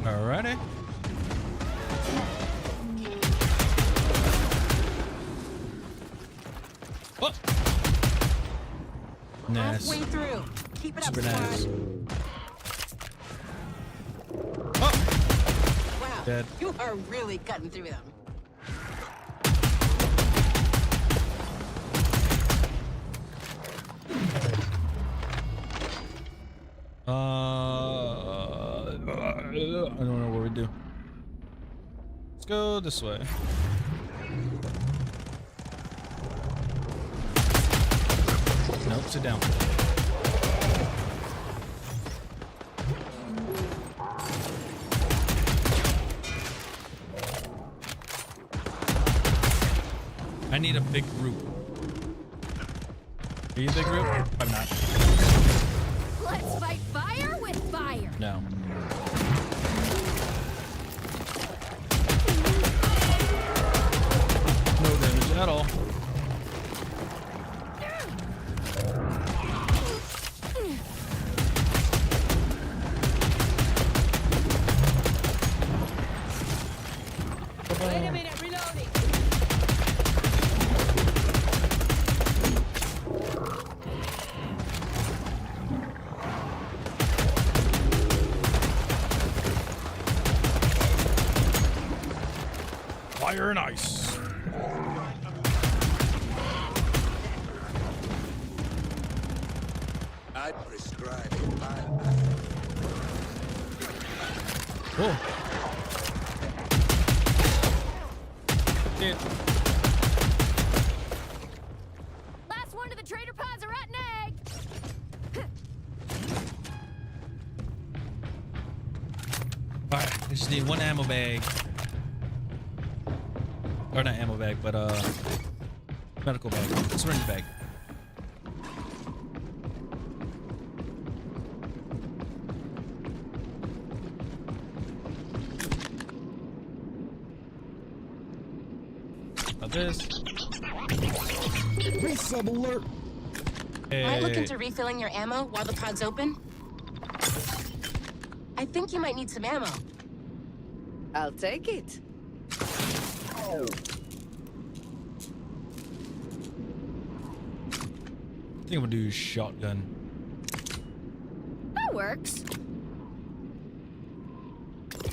Alrighty. Oh. Nice. Halfway through. Keep it up, Super nice. squad. Oh. Wow, Dead. you are really cutting through them. I don't know what we do. Let's go this way. Nope, sit down. I need a big group. Are you a big group? I'm not. Let's fight fire with fire. No. No damage at all. Wait a minute, reloading. Fire and ice. I prescribe a Cool. Dude. Last one to the trader pod's a rotten egg. Alright, I just need one ammo bag. Or not ammo bag, but medical bag. Syringe bag. Got this. Sub alert. Am I looking Hey. to refilling your ammo while the pod's open? I think you might need some ammo. I'll take it. I think I'm gonna do shotgun. That works.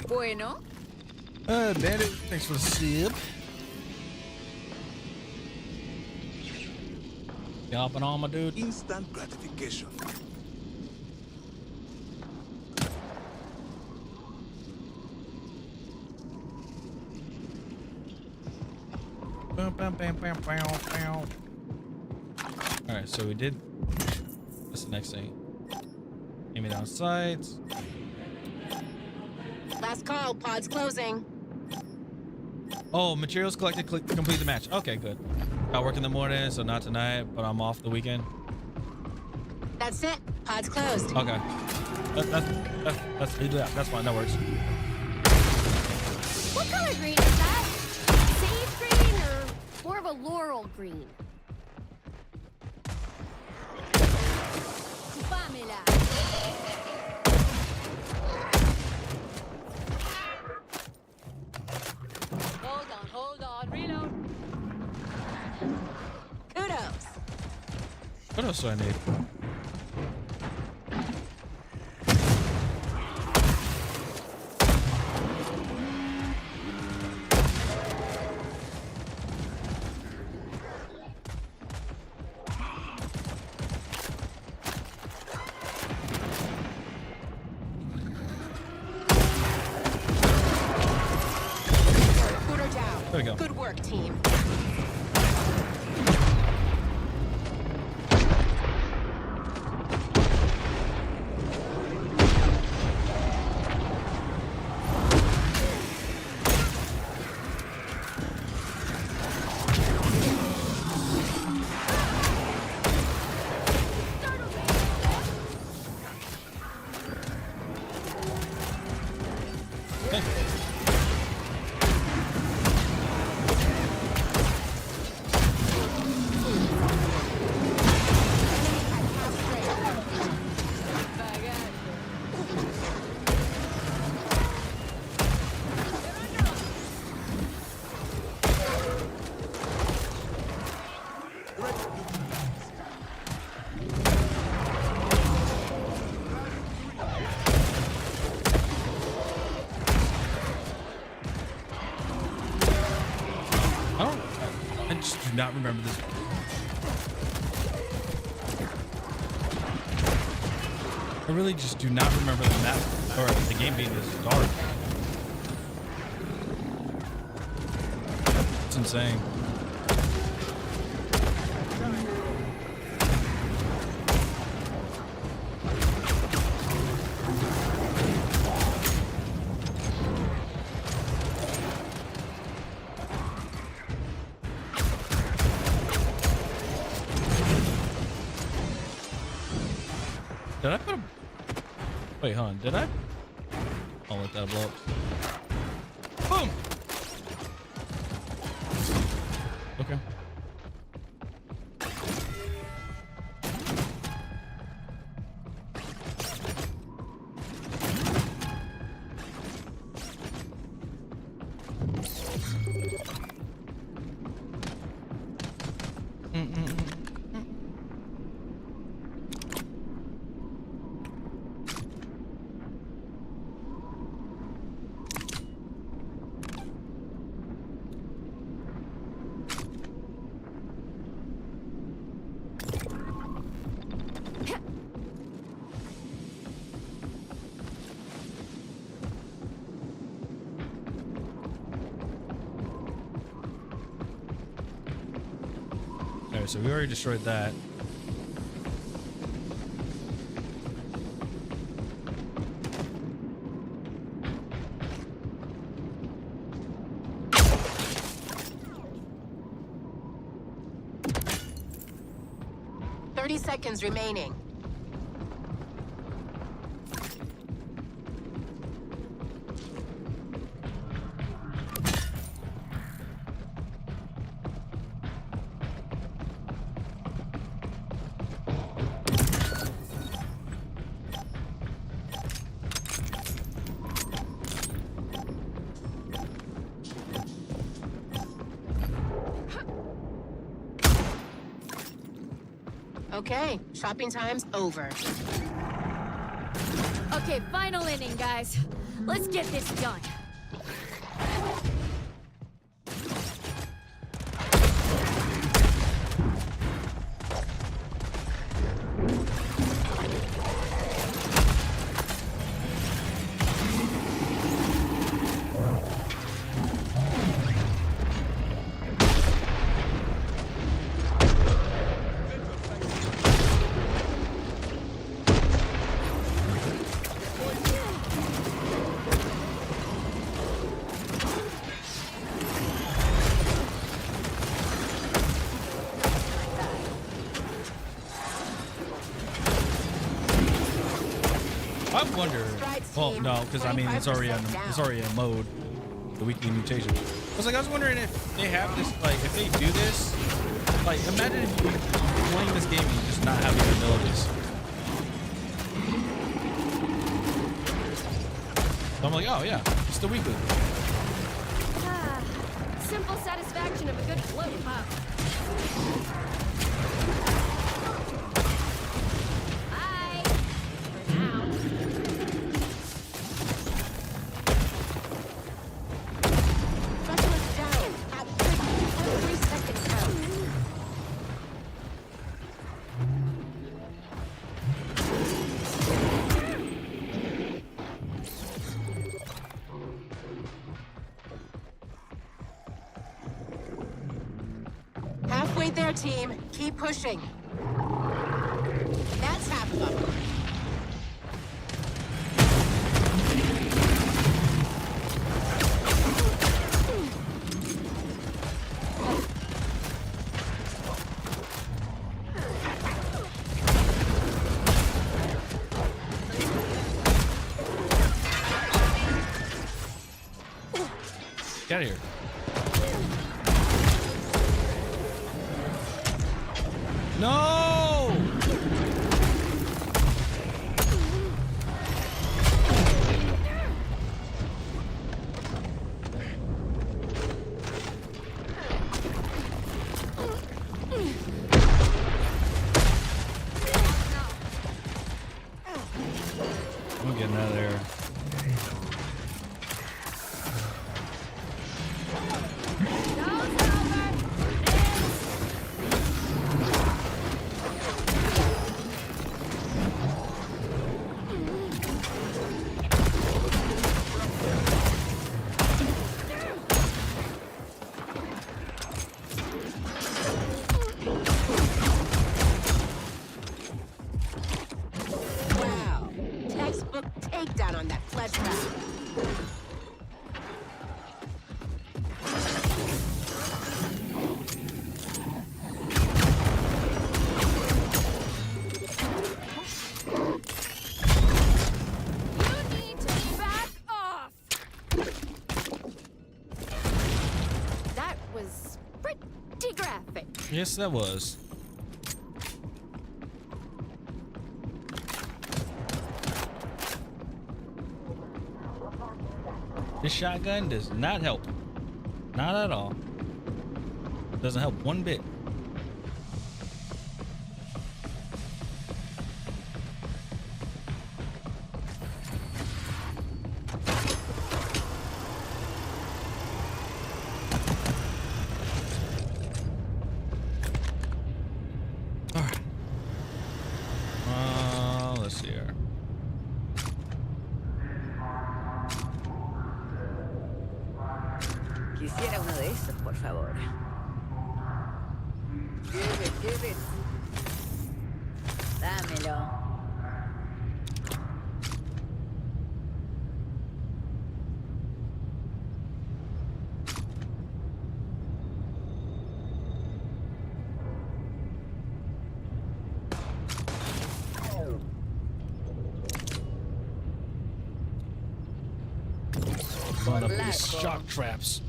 Bueno. Bandit, thanks for the sip. Hopping on, my dude. instant gratification. Alright, so we did. What's the next thing? Aiming down sights. Last call, pod's closing. Oh, materials collected, complete the match. Okay, good. I work in the morning, so not tonight, but I'm off the weekend. That's it. Pod's closed. Okay. That's fine. That works. What color green is that? Sage green or more of a laurel green? Pamela. Hold on, reload. Kudos. What else do I need? Put her down. There we go. Good work, team. do not remember this. I really just do not remember the map or the game being this dark. It's insane. Did I put a... Wait, hold on. Did I? I'll let that blow up. Boom! Okay. Alright, so we already destroyed that. Seconds remaining. Okay, shopping time's over. Okay, final inning, guys. Let's get this done. I wonder. Well, no, because I mean it's already in mode, the weekly mutation. I was wondering if they have this, like, if they do this, like, imagine if you playing this game and you just not having the abilities. So I'm like, oh yeah, it's the weekly. Simple satisfaction of a good float, huh? Halfway there, team. Keep pushing. That's half of them. Get out of here. No! I'm getting out of there. ledge trap. You need to back off. That was pretty graphic. Yes, that was. This shotgun does not help. Not at all. Doesn't help one bit. All right. Let's see here. Quisiera uno de esos, por favor. Give it. Dámelo. Run up these shock traps.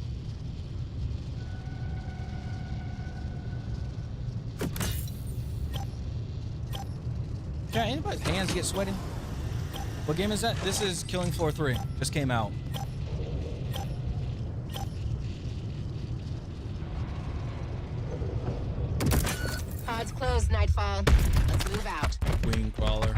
Yeah, anybody's hands get sweaty? What game is that? This is Killing Floor 3. Just came out. Pods closed, Nightfall. Let's move out. Wing crawler.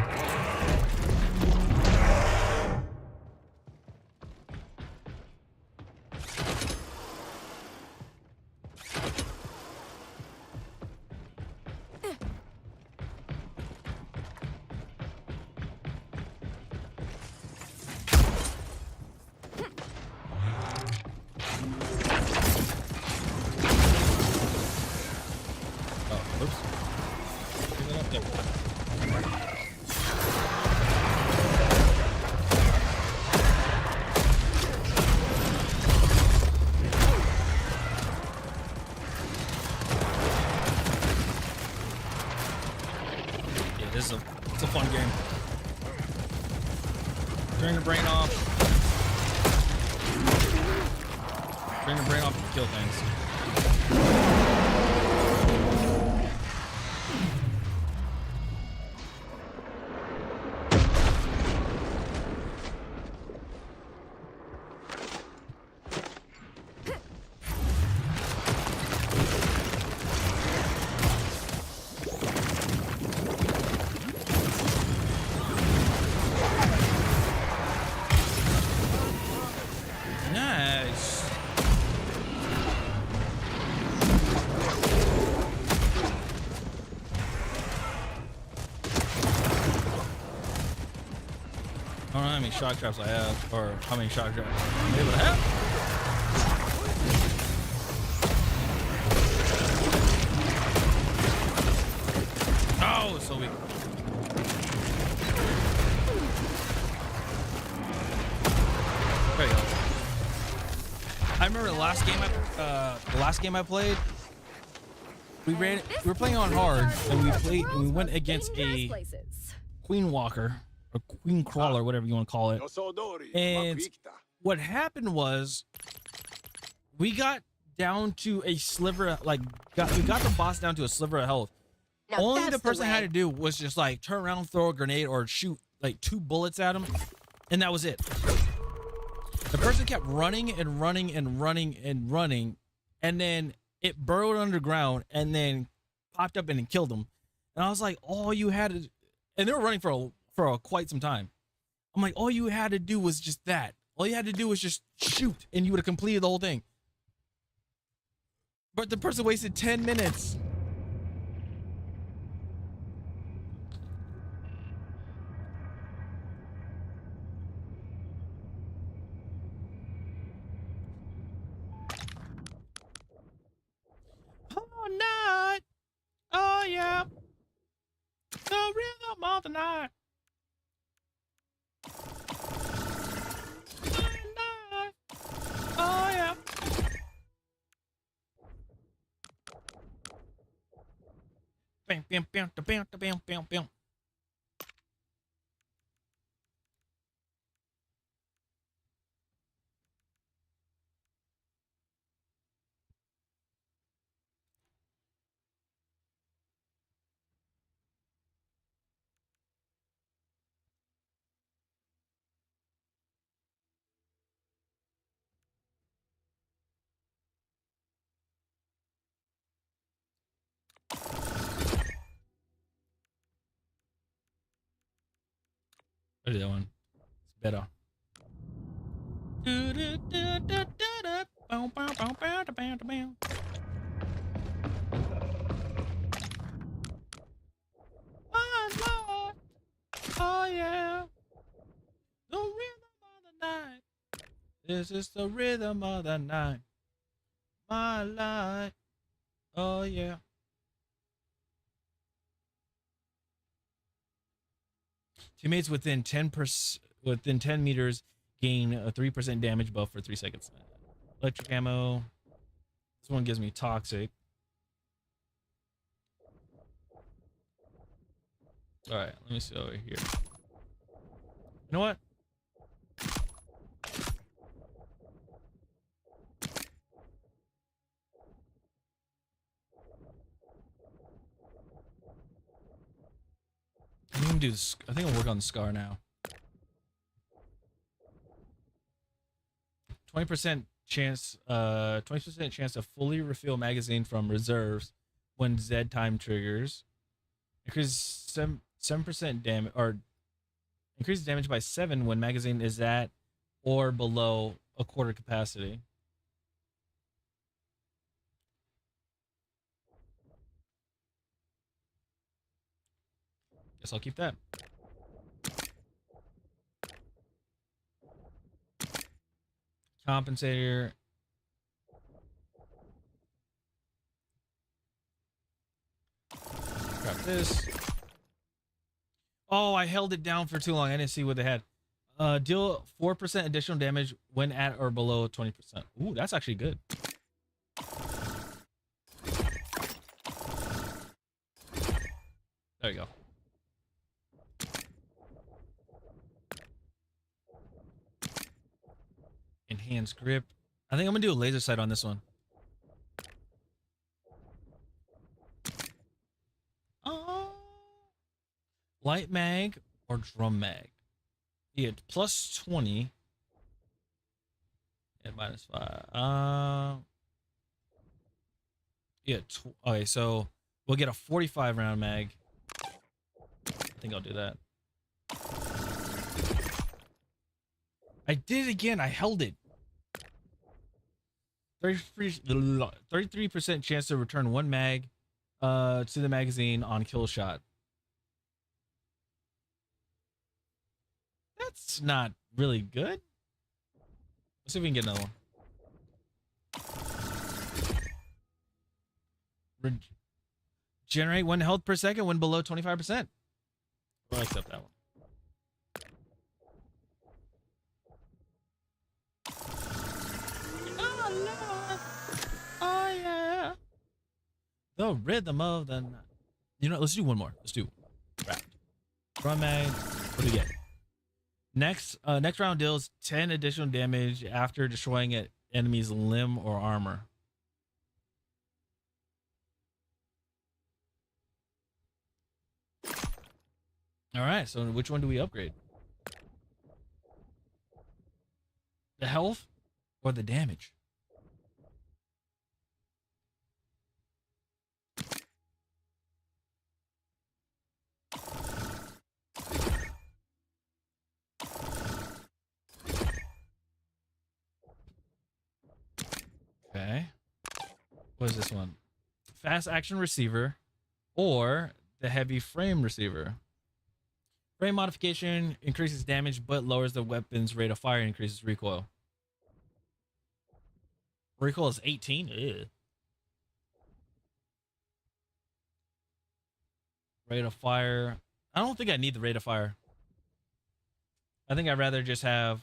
Oh, oops. Pick it up there. Yeah, it's a fun game. Turn your brain off. Turn your brain off and kill things. Nice. I don't know how many shock traps I have, or how many shock traps I'm able to have. Oh, it's so weak. There you go. I remember the last game I played. We were playing on hard, and we went against a queen walker or queen crawler, whatever you want to call it. And what happened was we got down to a sliver, we got the boss down to a sliver of health. Now Only that's the person way. had to do was just like turn around, throw a grenade, or shoot like 2 bullets at him, and that was it. The person kept running and running and running and running, and then it burrowed underground and then popped up and killed him. And I was like, all you had to, and they were running for quite some time. I'm like, all you had to do was just that. All you had to do was just shoot, and you would have completed the whole thing. But the person wasted 10 minutes. Oh, night. Oh, yeah. The rhythm of the night. Bam, bam, bam, da, bam, da, bam, bam, bam. I do that one. It's better. My Lord, oh yeah, the rhythm of the night. This is the rhythm of the night. My life, oh yeah. Teammates within 10 meters gain a 3% damage buff for 3 seconds. Electric ammo. This one gives me toxic. All right, let me see over here. You know what? I think I'm do this. I think I'll work on the scar now. 20% chance. 20% chance to fully refill magazine from reserves when Z time triggers. Increase 7% damage, or increases damage by 7 when magazine is at or below a quarter capacity. Guess I'll keep that. Compensator. Grab this. Oh, I held it down for too long. I didn't see what they had. Deal 4% additional damage when at or below 20%. Ooh, that's actually good. There you go. Enhanced grip. I think I'm gonna do a laser sight on this one. Oh, light mag or drum mag. Yeah, plus 20 and minus 5. Yeah. Okay, so we'll get a 45 round mag. I think I'll do that. I did it again. I held it. 33% chance to return 1 mag to the magazine on kill shot. That's not really good. Let's see if we can get another one. Generate 1 health per second when below 25%. I'll accept that one. Oh yeah. The rhythm of the night. You know, let's do one more. Let's do round. Drum mag. What do we get? Next round deals 10 additional damage after destroying an enemy's limb or armor. All right, so which one do we upgrade? The health or the damage? Okay. What is this one? Fast action receiver or the heavy frame receiver. Frame modification increases damage but lowers the weapon's rate of fire and increases recoil. Recoil is 18. Ew. Rate of fire. I don't think I need the rate of fire. I think I'd rather just have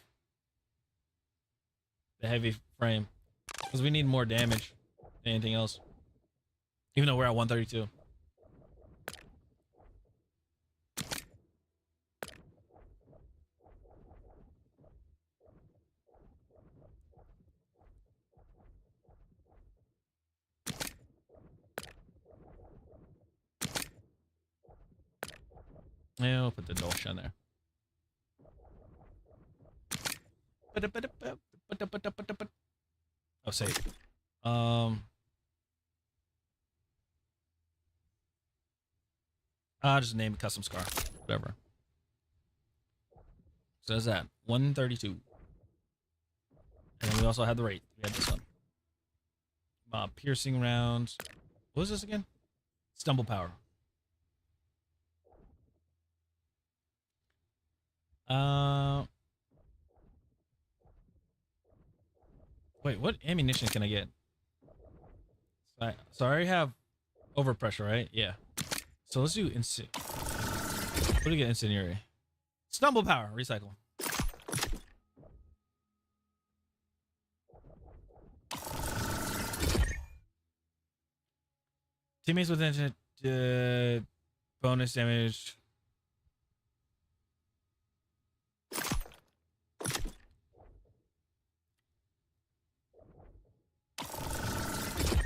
the heavy frame because we need more damage than anything else. Even though we're at 132. Yeah, we'll put the Dolce on there. Oh, save. I'll just name it custom scar. Whatever. So that's that. 132. And then we also had the rate. We had this one. Piercing rounds. What was this again? Stumble power. Wait, what ammunition can I get? So I already have overpressure, right? Yeah. So let's do instant. What do we get? Incendiary. Stumble power. Recycle. Teammates with instant bonus damage.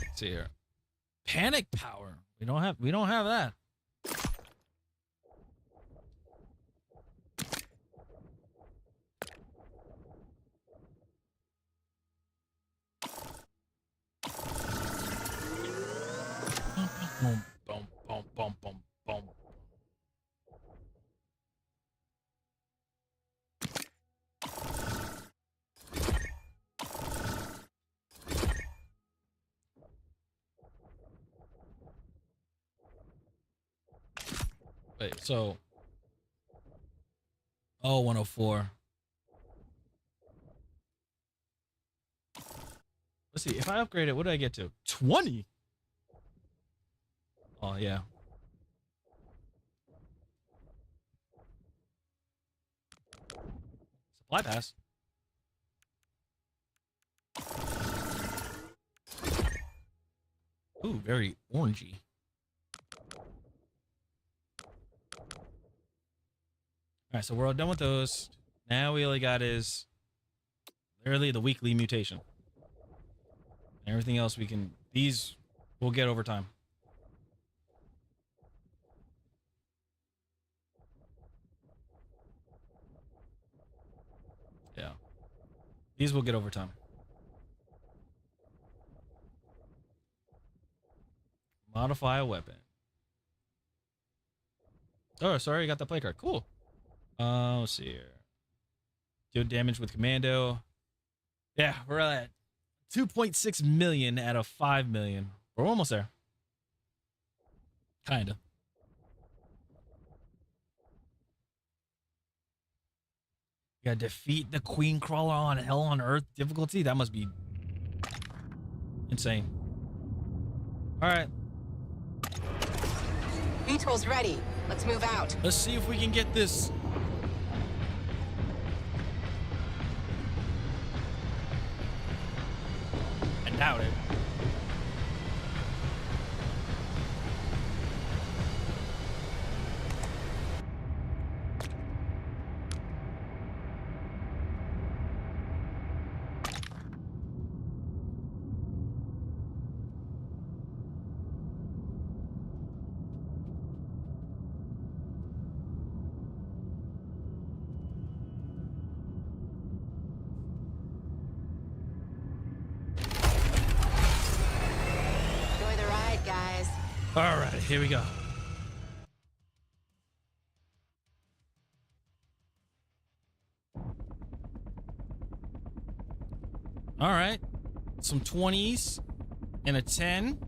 Let's see here. Panic power. We don't have that. Boom, boom, boom, boom, boom, boom. Wait, so. Oh, 104. Let's see. If I upgrade it, what do I get to? 20? Oh, yeah. Supply pass. Ooh, very orangey. All right, so we're all done with those. Now we only got is literally the weekly mutation. And everything else we can, these we'll get over time. Yeah. These will get over time. Modify a weapon. Oh, sorry, I got the play card. Cool. Let's see here. Do damage with commando. Yeah, we're at 2.6 million out of 5 million. We're almost there. Kinda. Yeah, defeat the Queen Crawler on Hell on Earth difficulty. That must be insane. All right. VTOL's ready. Let's move out. Let's see if we can get this. I doubt it. All right, here we go. All right, some 20s and a 10.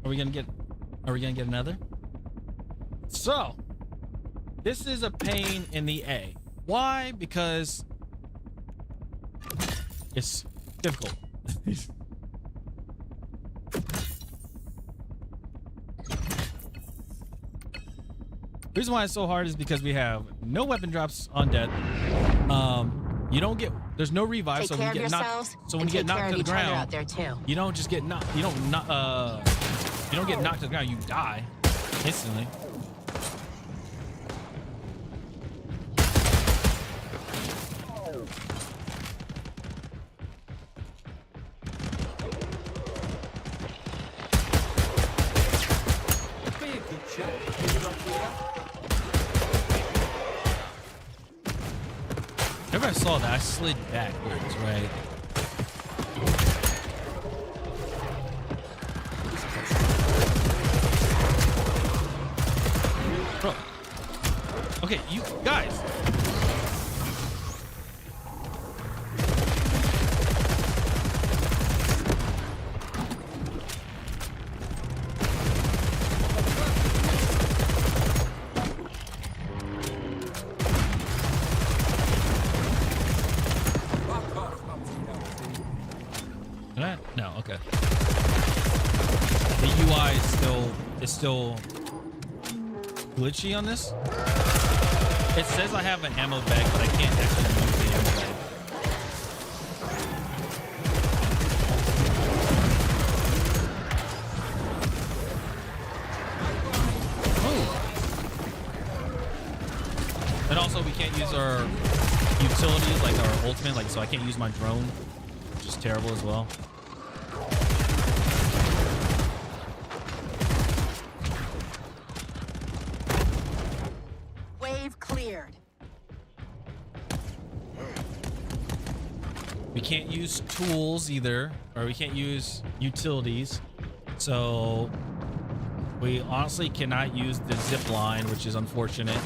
Are we gonna get another? So, this is a pain in the A. Why? Because it's difficult. The reason why it's so hard is because we have no weapon drops on death. You don't get, there's no revive, so when you get knocked, to the ground, out there too. you don't just get knocked. You don't get knocked to the ground. You die instantly. Whenever I saw that, I slid backwards, right? Bro. Okay, you guys. No, okay. The UI is still glitchy on this. It says I have an ammo bag, but I can't actually use the ammo bag. Oh. And also we can't use our utilities, like our ultimate, like, so I can't use my drone, which is terrible as well. Cleared. We can't use tools either, or we can't use utilities. So we honestly cannot use the zip line, which is unfortunate.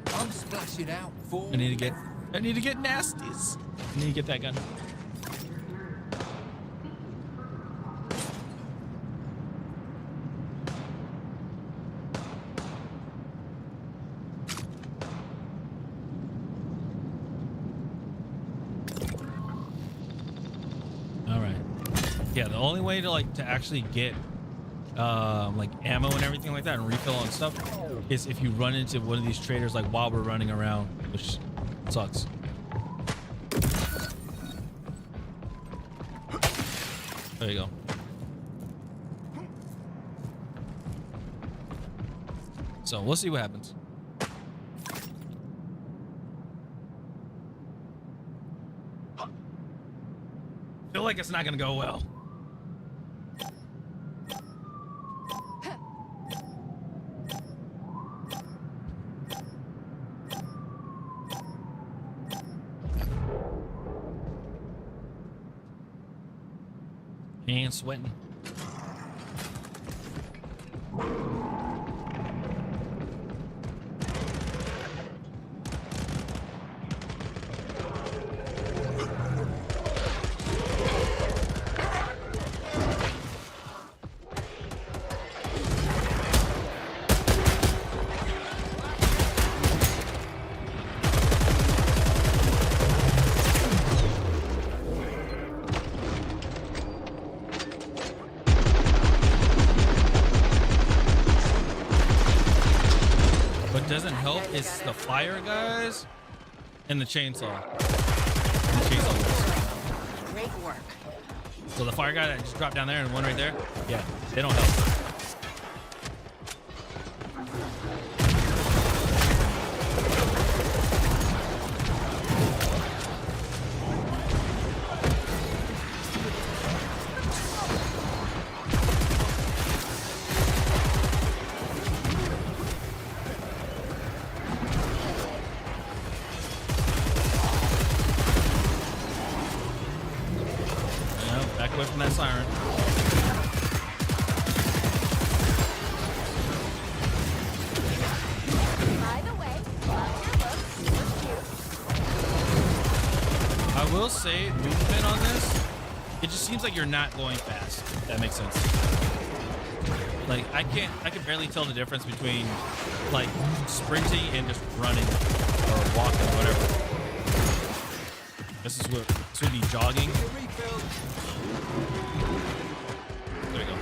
I'm splashing out for I need to get nasties. I need to get that gun. All right. Yeah, the only way to actually get like ammo and everything like that and refill on stuff is if you run into one of these traders like while we're running around, which sucks. There you go. So we'll see what happens. Feel like it's not gonna go well. Hands sweating. Doesn't help is the fire guys and the chainsaw. Great work. So the fire guy that just dropped down there and one right there, yeah, they don't help. Back away from that siren. By the way, love your looks. You're cute. I will say, movement on this, it just seems like you're not going fast. If that makes sense. Like I can barely tell the difference between like sprinting and just running or walking or whatever. This would be jogging. There you go.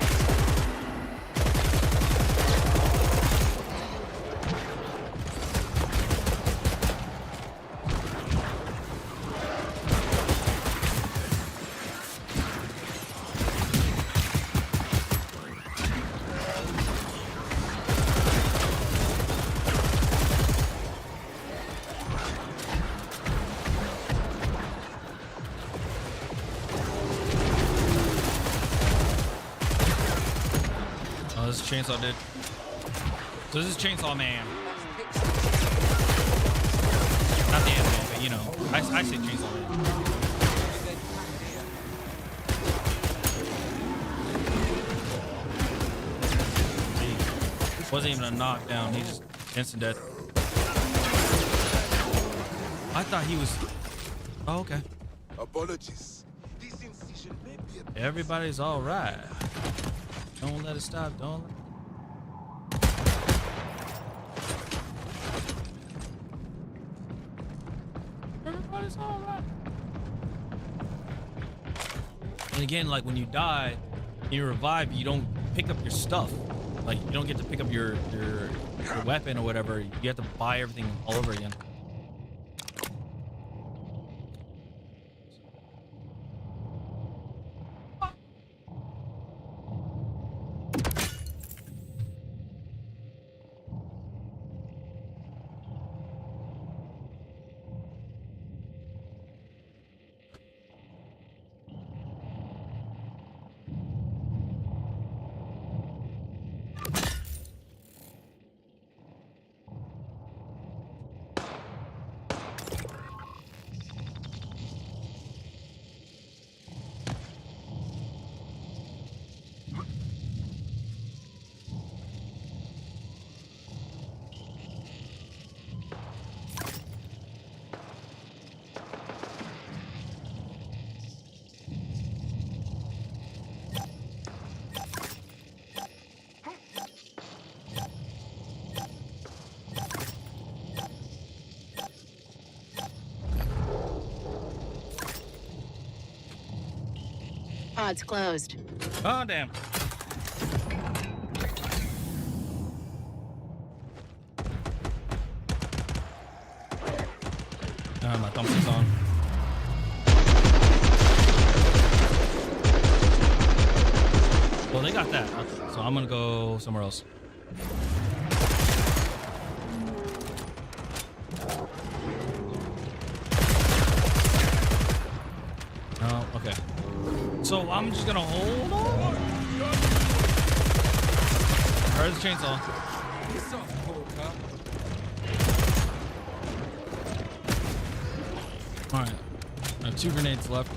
chainsaw dude. So this is Chainsaw Man. Not the anime, but you know, I say Chainsaw Man. See, wasn't even a knockdown. He just instant death. I thought he was. Oh, okay. Apologies. This incision may be a Everybody's all right. Don't let it stop. Don't. Everybody's all right. And again, like when you die, you revive. You don't pick up your stuff. Like you don't get to pick up your weapon or whatever. You have to buy everything all over again. Pod's closed. Oh damn. My thumbs is on. Well, they got that, so I'm gonna go somewhere else. Oh, okay. So I'm just gonna hold on. Where's the chainsaw? Piss off, Porker. All right, I have 2 grenades left.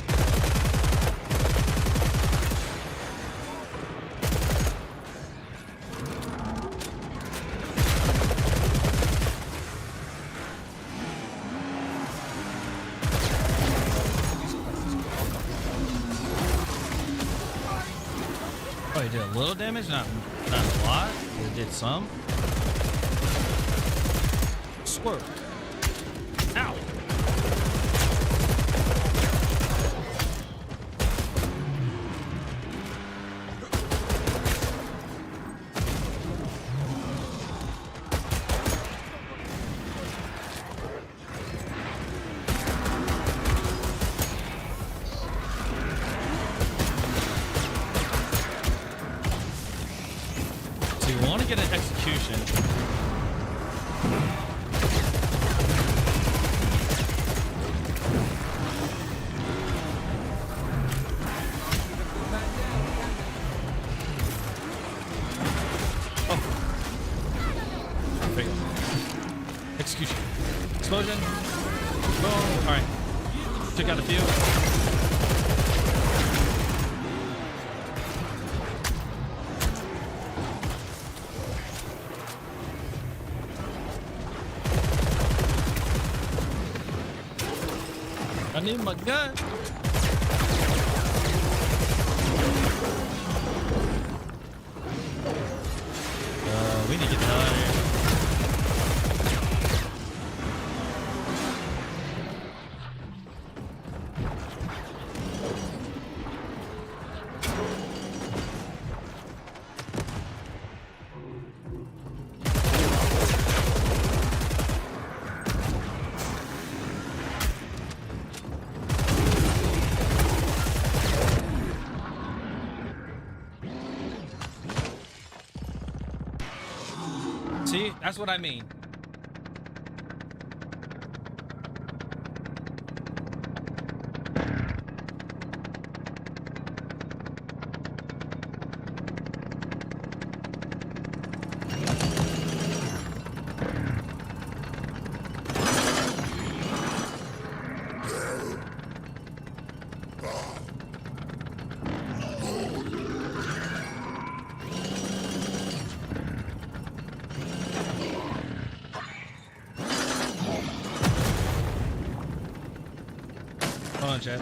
Oh, he did a little damage, not a lot. It did some. Swerve. Ow. So you want to get an execution. There you go. Execution. Explosion. Boom. All right. Took out a few. I need my gun. We need to get the hell out of here. See, that's what I mean. Hold on, chat.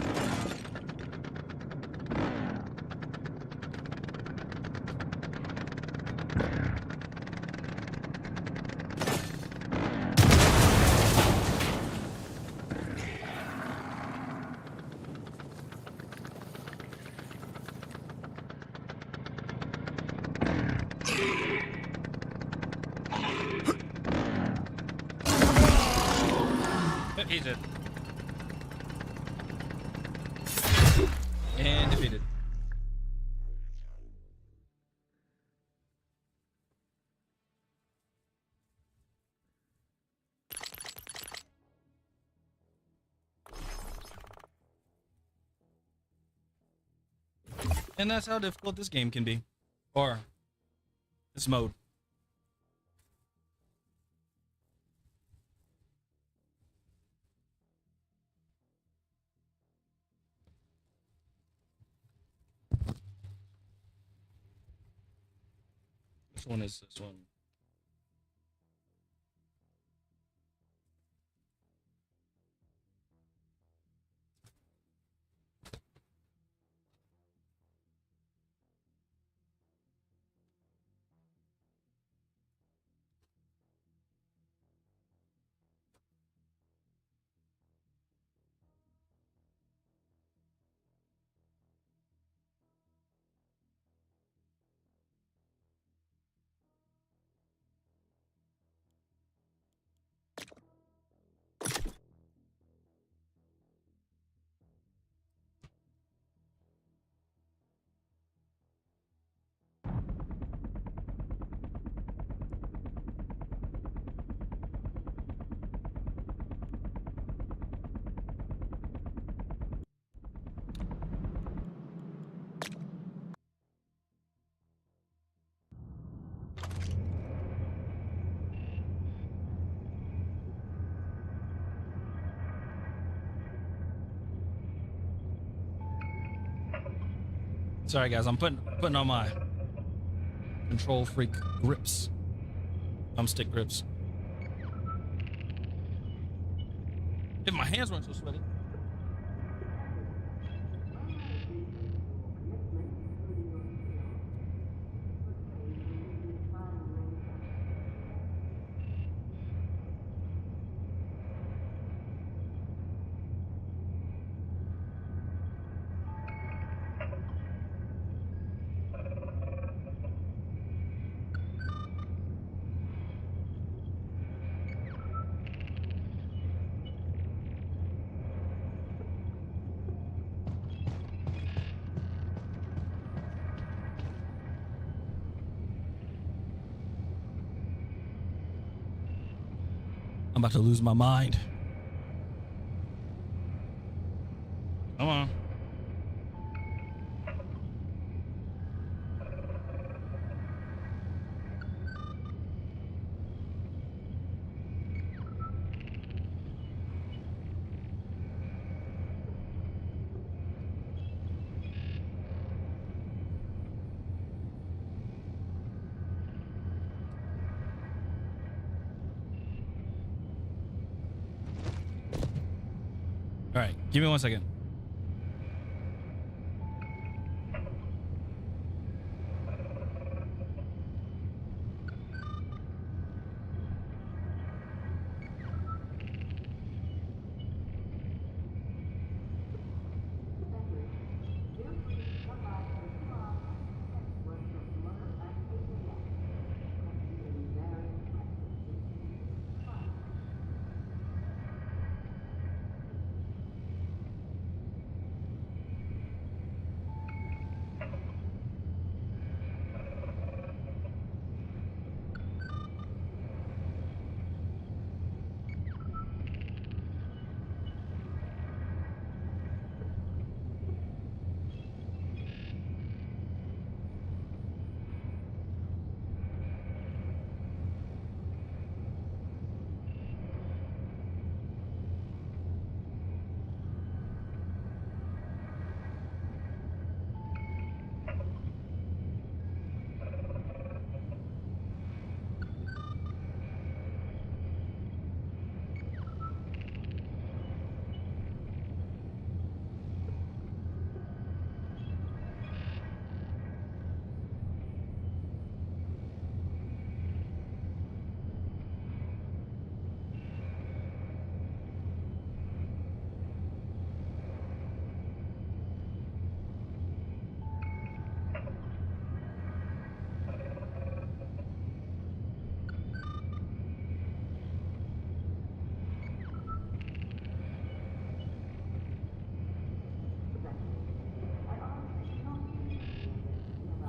He's dead. And defeated. And that's how difficult this game can be. Or this mode. Which one is this one? Sorry guys, I'm putting on my control freak grips. Thumbstick grips. If my hands weren't so sweaty. I'm about to lose my mind. Come on. All right, give me 1 second.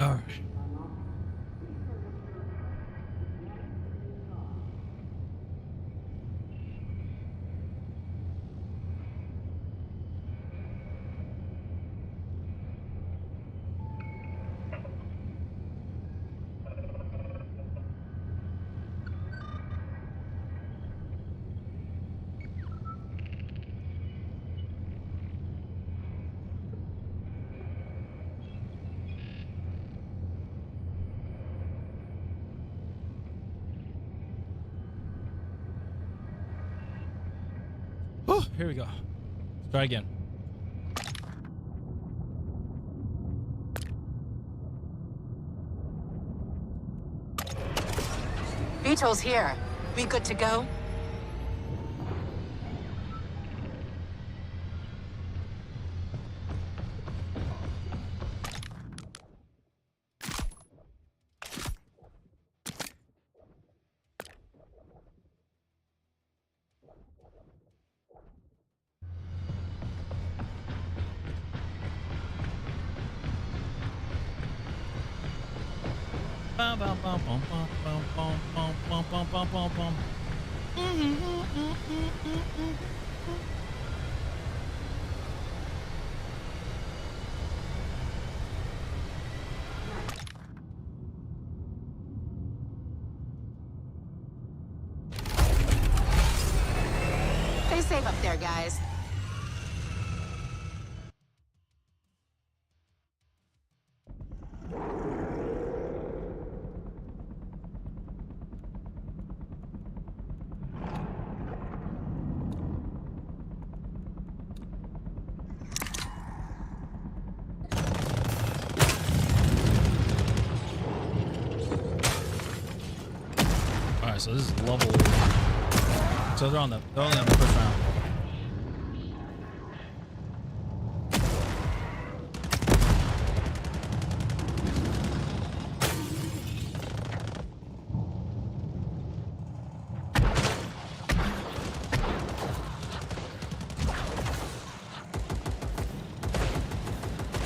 All right. Oh, here we go. Let's try again. Vito's here. We good to go? Bum, bum, bum, bum, bum, bum, bum, bum, bum, bum, bum, bum. Stay safe up there, guys. All right, so this is level. So they're only on the first round.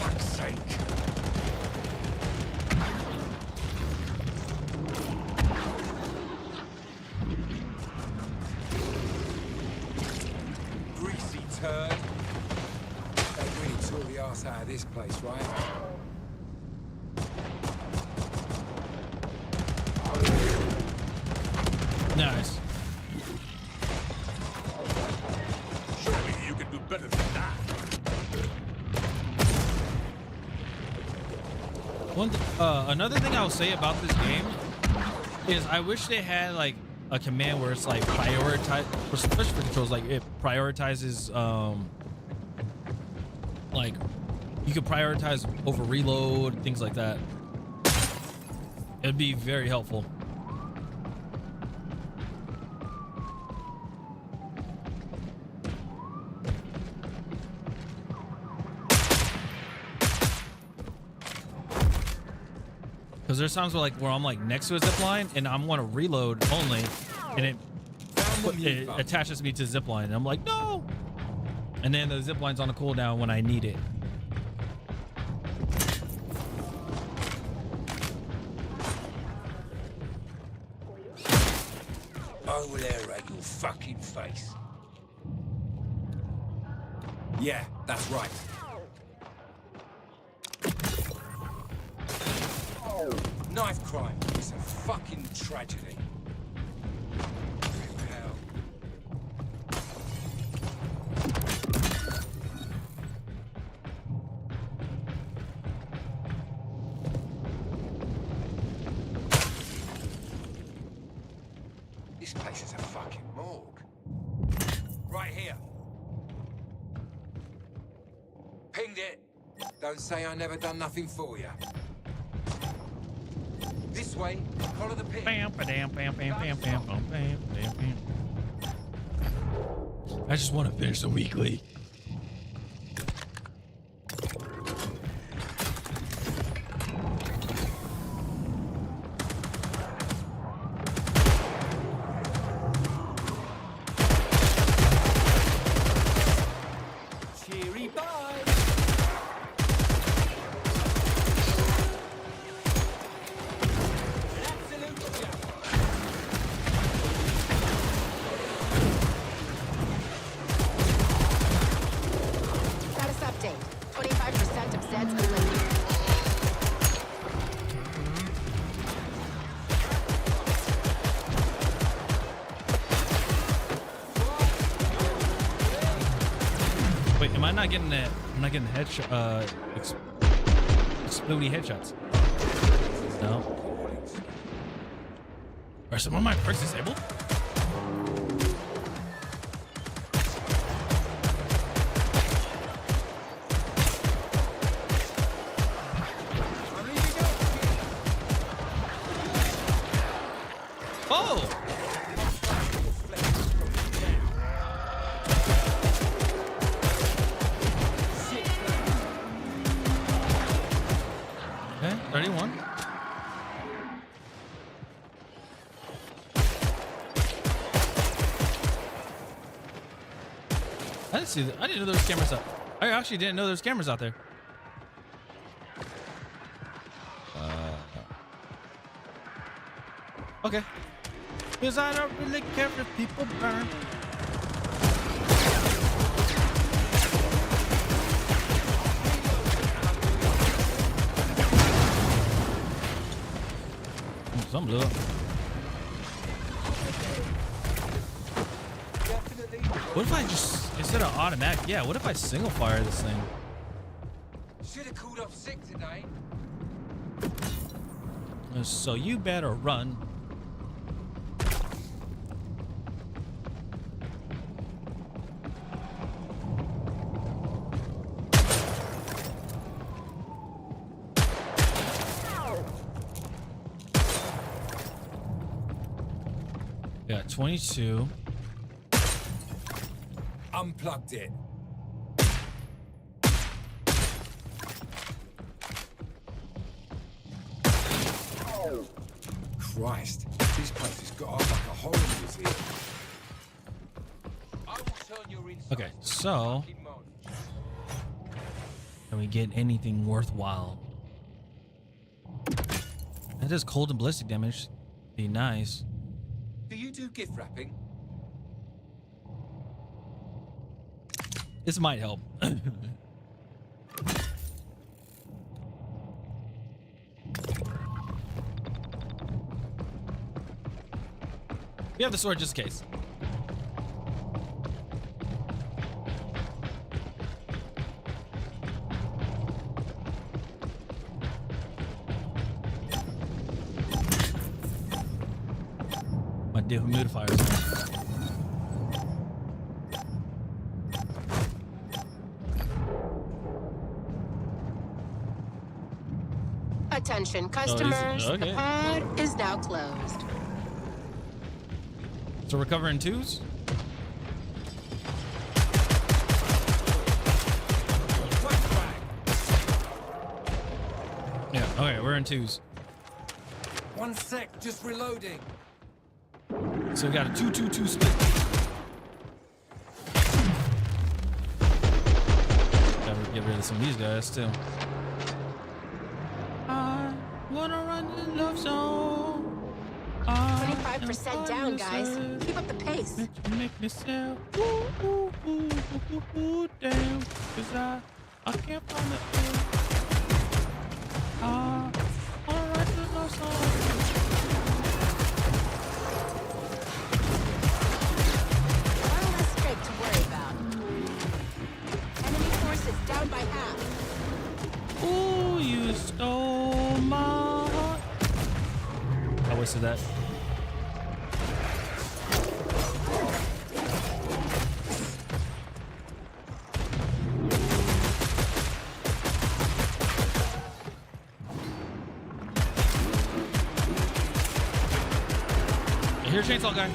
Fuck's sake. Greasy turd. They really tore the arse out of this place, right? Nice. Surely you can do better than that. Another thing I'll say about this game is I wish they had like a command where it's like prioritize, especially for controls, like it prioritizes, like you could prioritize over reload, things like that. It'd be very helpful. Because there's times where I'm like next to a zip line and I want to reload only, and it attaches me to zip line, and I'm like, no. And then the zip line's on a cooldown when I need it. I will aerate your fucking face. Yeah, that's right. Knife crime is a fucking tragedy. Hell. This place is a fucking morgue. Right here. Pinged it. Don't say I never done nothing for you. This way, follow the pin. Bam, ba-dam, bam, bam, bam, bam, bam, bam, bam, bam. I just want to finish the weekly. Cheery bye. I not getting that? I'm not getting headshot. Explodey headshots. No. Are some of my perks disabled? Oh! Okay, 31. I didn't see that. I didn't know there was cameras up. I actually didn't know there was cameras out there. Okay. Because I don't really care if people burn. Some blew up. What if I just, instead of automatic, yeah, what if I single fire this thing? Should have called off sick today. So you better run. Got 22. Unplugged it. Christ, this place has got up like a horror museum. I will turn your inside. Okay, so can we get anything worthwhile? That is cold and ballistic damage. Be nice. Do you do gift wrapping? This might help. We have the sword just in case. My dehumidifier is on. Attention, customers. okay. The pod is now closed. So we're covering twos? Yeah, okay, we're in twos. 1 sec, just reloading. So we got a 2-2-2 split. Gotta get rid of some of these guys too. I wanna run the love zone. 25% down, guys. Keep up the pace. Make me sell. Ooh, ooh, ooh, ooh, ooh, ooh, damn. Cause I can't find the wanna run the love zone. One less strike to worry about. Enemy forces down by half. Ooh, you stole my heart. I wasted that. Here, chainsaw guy.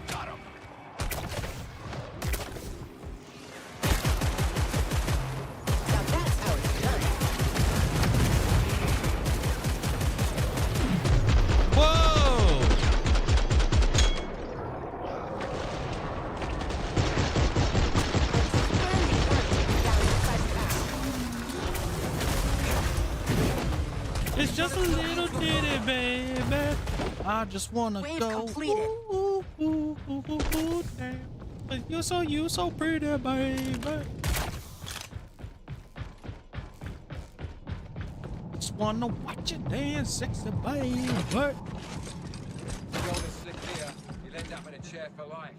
Got him. Now that's how it's done. Whoa! It's just a little ditty, baby. I just wanna Wave go. completed. Ooh, ooh, ooh, ooh, ooh, damn. But you so pretty, baby. Just wanna watch you dance, sexy baby. Shoulder slip here. You'll end up in a chair for life.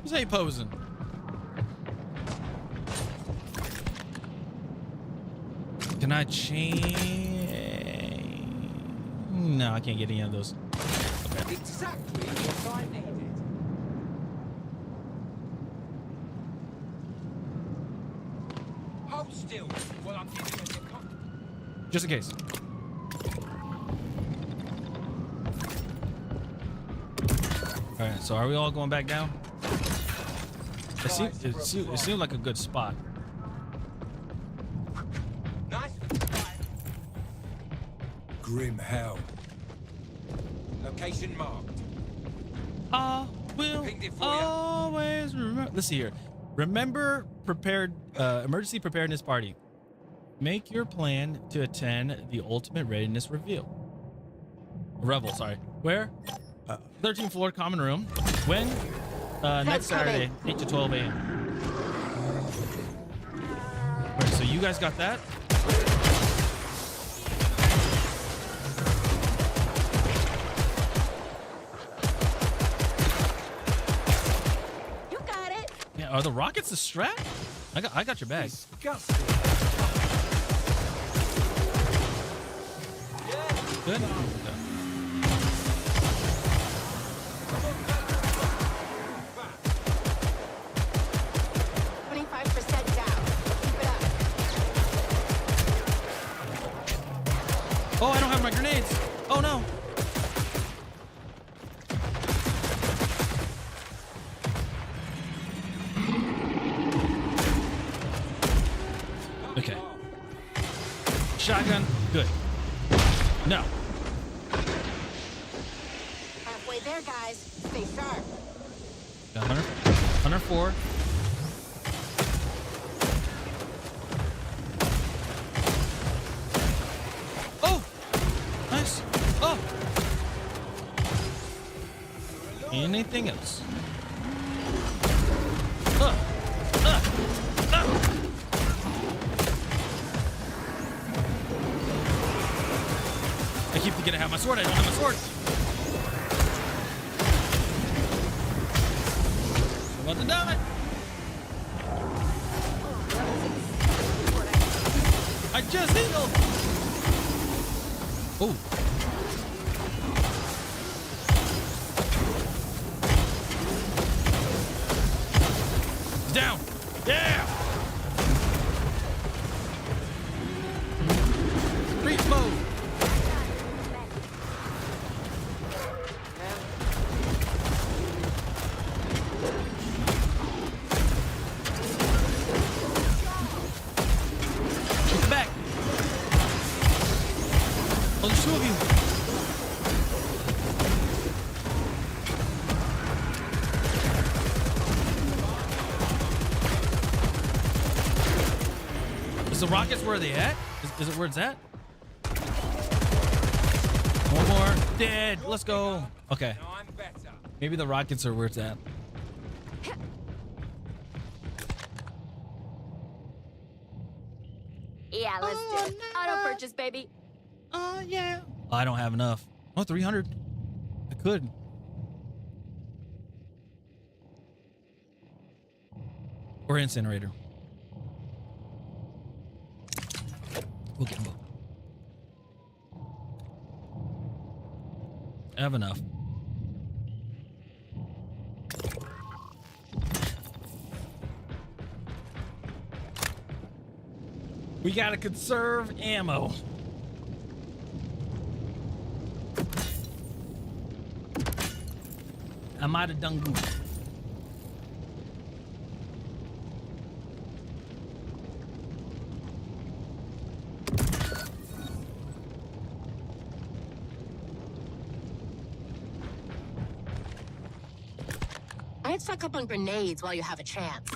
Who's A posing? Can I change? No, I can't get any of those. Okay. Exactly what I needed. Hold still while I'm giving you the Just in case. All right, so are we all going back down? It seemed like a good spot. Nice. Grim hell. Location marked. I will Pinged it for ya. always remember. Let's see here. Remember emergency preparedness party. Make your plan to attend the ultimate readiness revel. Sorry. Where? 13th floor common room. When? Next Saturday, 8 to 12 a.m. All right, so you guys got that? You got it. Yeah. Are the rockets the strat? I got your bag. Disgusting. Good. 25% down. Keep it up. Oh, I don't have my grenades. Oh no. Okay. Shotgun. Good. No. Halfway there, guys. Stay sharp. Got 104. Oh! Nice. Oh! Anything else? I keep forgetting I have my sword. I don't have my sword. I'm about to die. I just healed. Oh. He's down. Yeah. Freeze mode. Get back. Oh, there's two of you. Is the rockets where are they at? Is it where it's at? One more. Dead. Let's go. Okay. Now I'm better. Maybe the rockets are where it's at. Yeah, let's do it. Auto purchase, baby. Oh, yeah. I don't have enough. Oh, 300. I could. Or incinerator. We'll get them both. I have enough. We gotta conserve ammo. I might have done good. I'd stock up on grenades while you have a chance.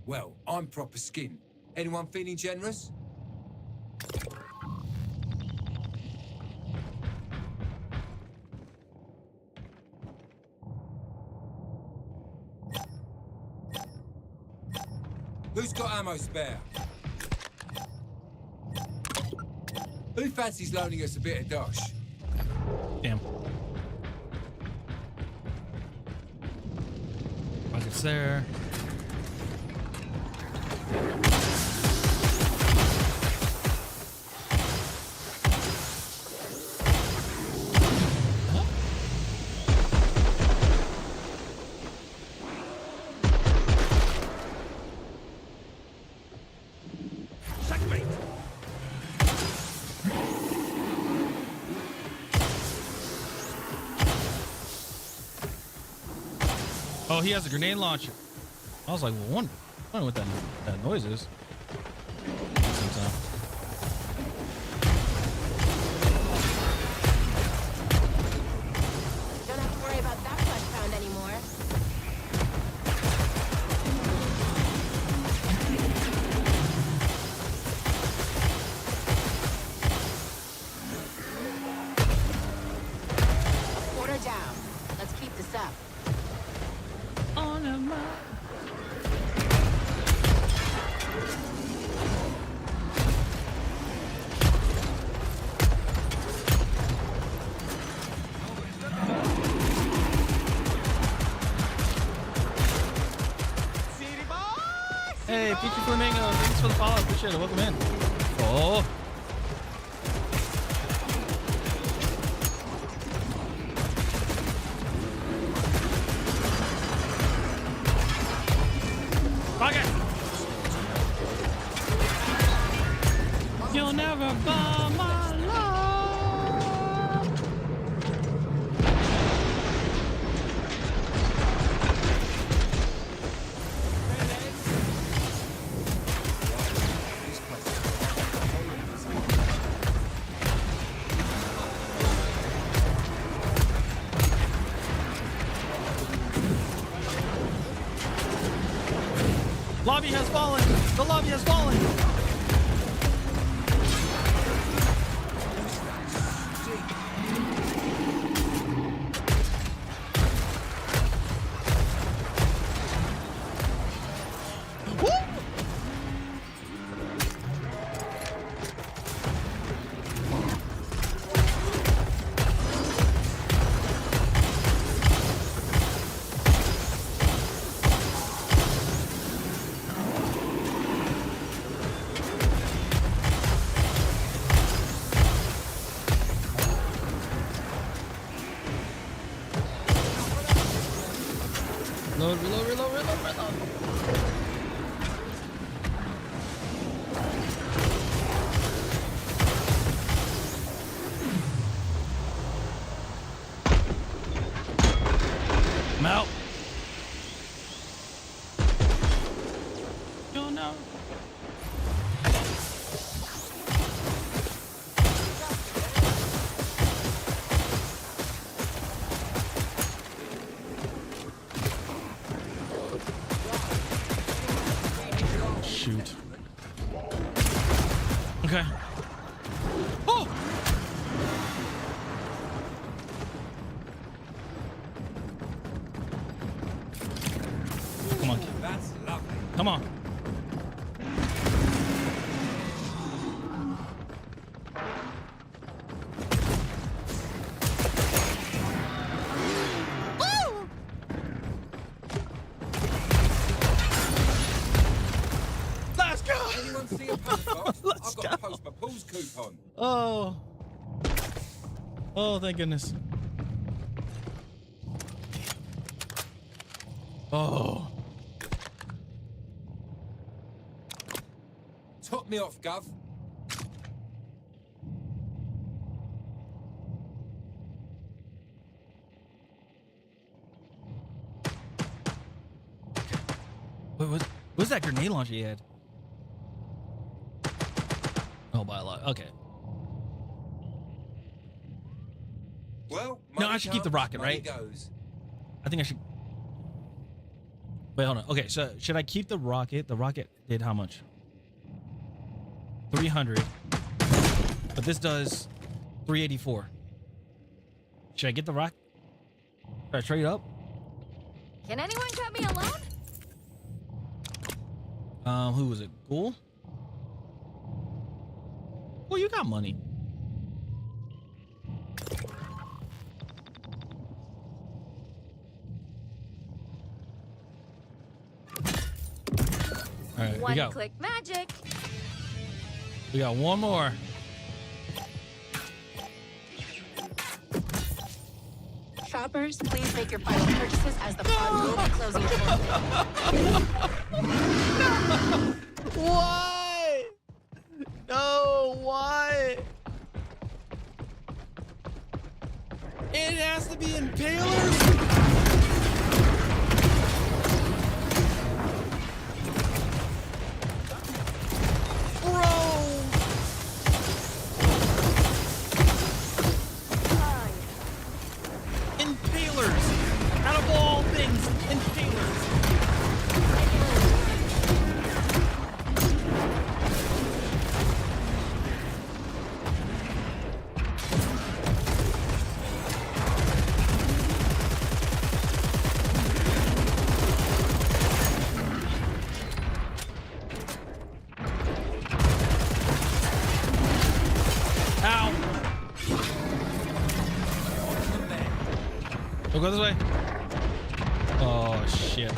Well, I'm proper skin. Anyone feeling generous? Who's got ammo spare? Who fancies loaning us a bit of dosh? Damn. Target's there. Checkmate. Oh, he has a grenade launcher. I was like, well, wonder what that noise is. Don't have to worry about that flesh pound anymore. Quarter down. Let's keep this up. On a mile. Hey, Peachy Flamingo, thanks for the follow. Appreciate it. Welcome in. Oh. Rocket! You'll never buy my love. Lobby has fallen. The lobby has fallen. Woo! Reload. I'm out. Oh no. Shoot. Okay. Oh! Come on. That's lovely. Come on. Let's go! Anyone see a postcard? Let's I've got a go. post my pools coupon. Oh. Oh, thank goodness. Oh. Top me off, Gov. What's that grenade launcher he had? Oh, by a lot. Okay. Well, No, I money should keep the comes, rocket, money right? Goes. I think I should. Wait, hold on. Okay, so should I keep the rocket? The rocket did how much? 300. But this does 384. Should I get the rocket? Should I trade up? Can anyone cut me a loan? Who was it? Ghoul? Well, you got money. All right, One-click magic. we got one more. Shoppers, please make your final purchases as the pod will be closing shortly. Why? No, why? It has to be impalers. Impalers! Out of all things, impalers! Ow! We'll go this way. Oh shit.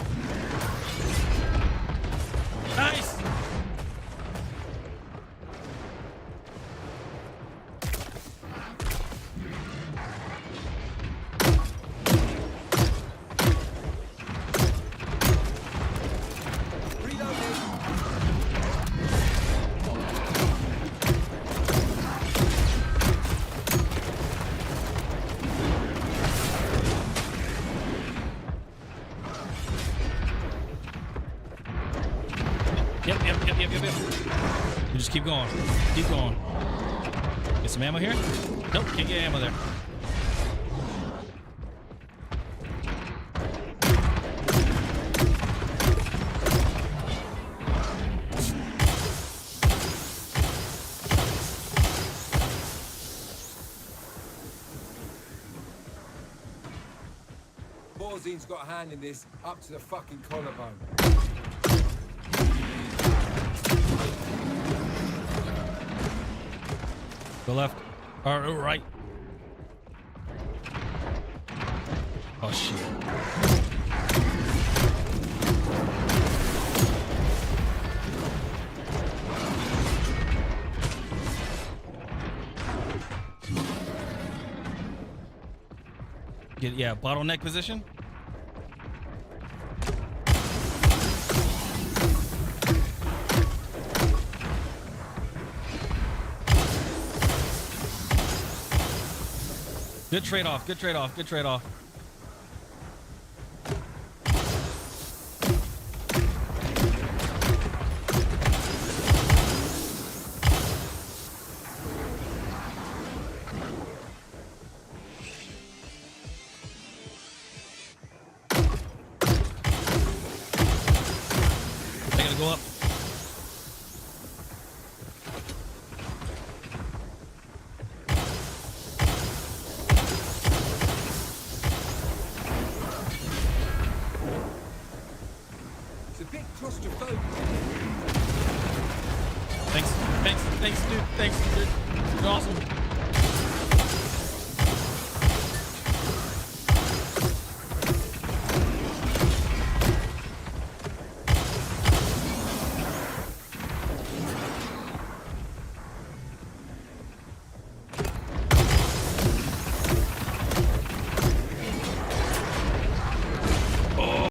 Nice! Yep. We just keep going. Keep going. Get some ammo here? Nope, can't get ammo there. 𝐀𝐬𝐬𝐚𝐧𝐠's got a hand in this, up to the fucking collarbone. Go left. Or right. Oh shit. Get, yeah, bottleneck position. Good trade-off, good trade-off, good trade-off. I gotta go up. It's a bit claustrophobic. Thanks, dude. Thanks, dude. You're awesome.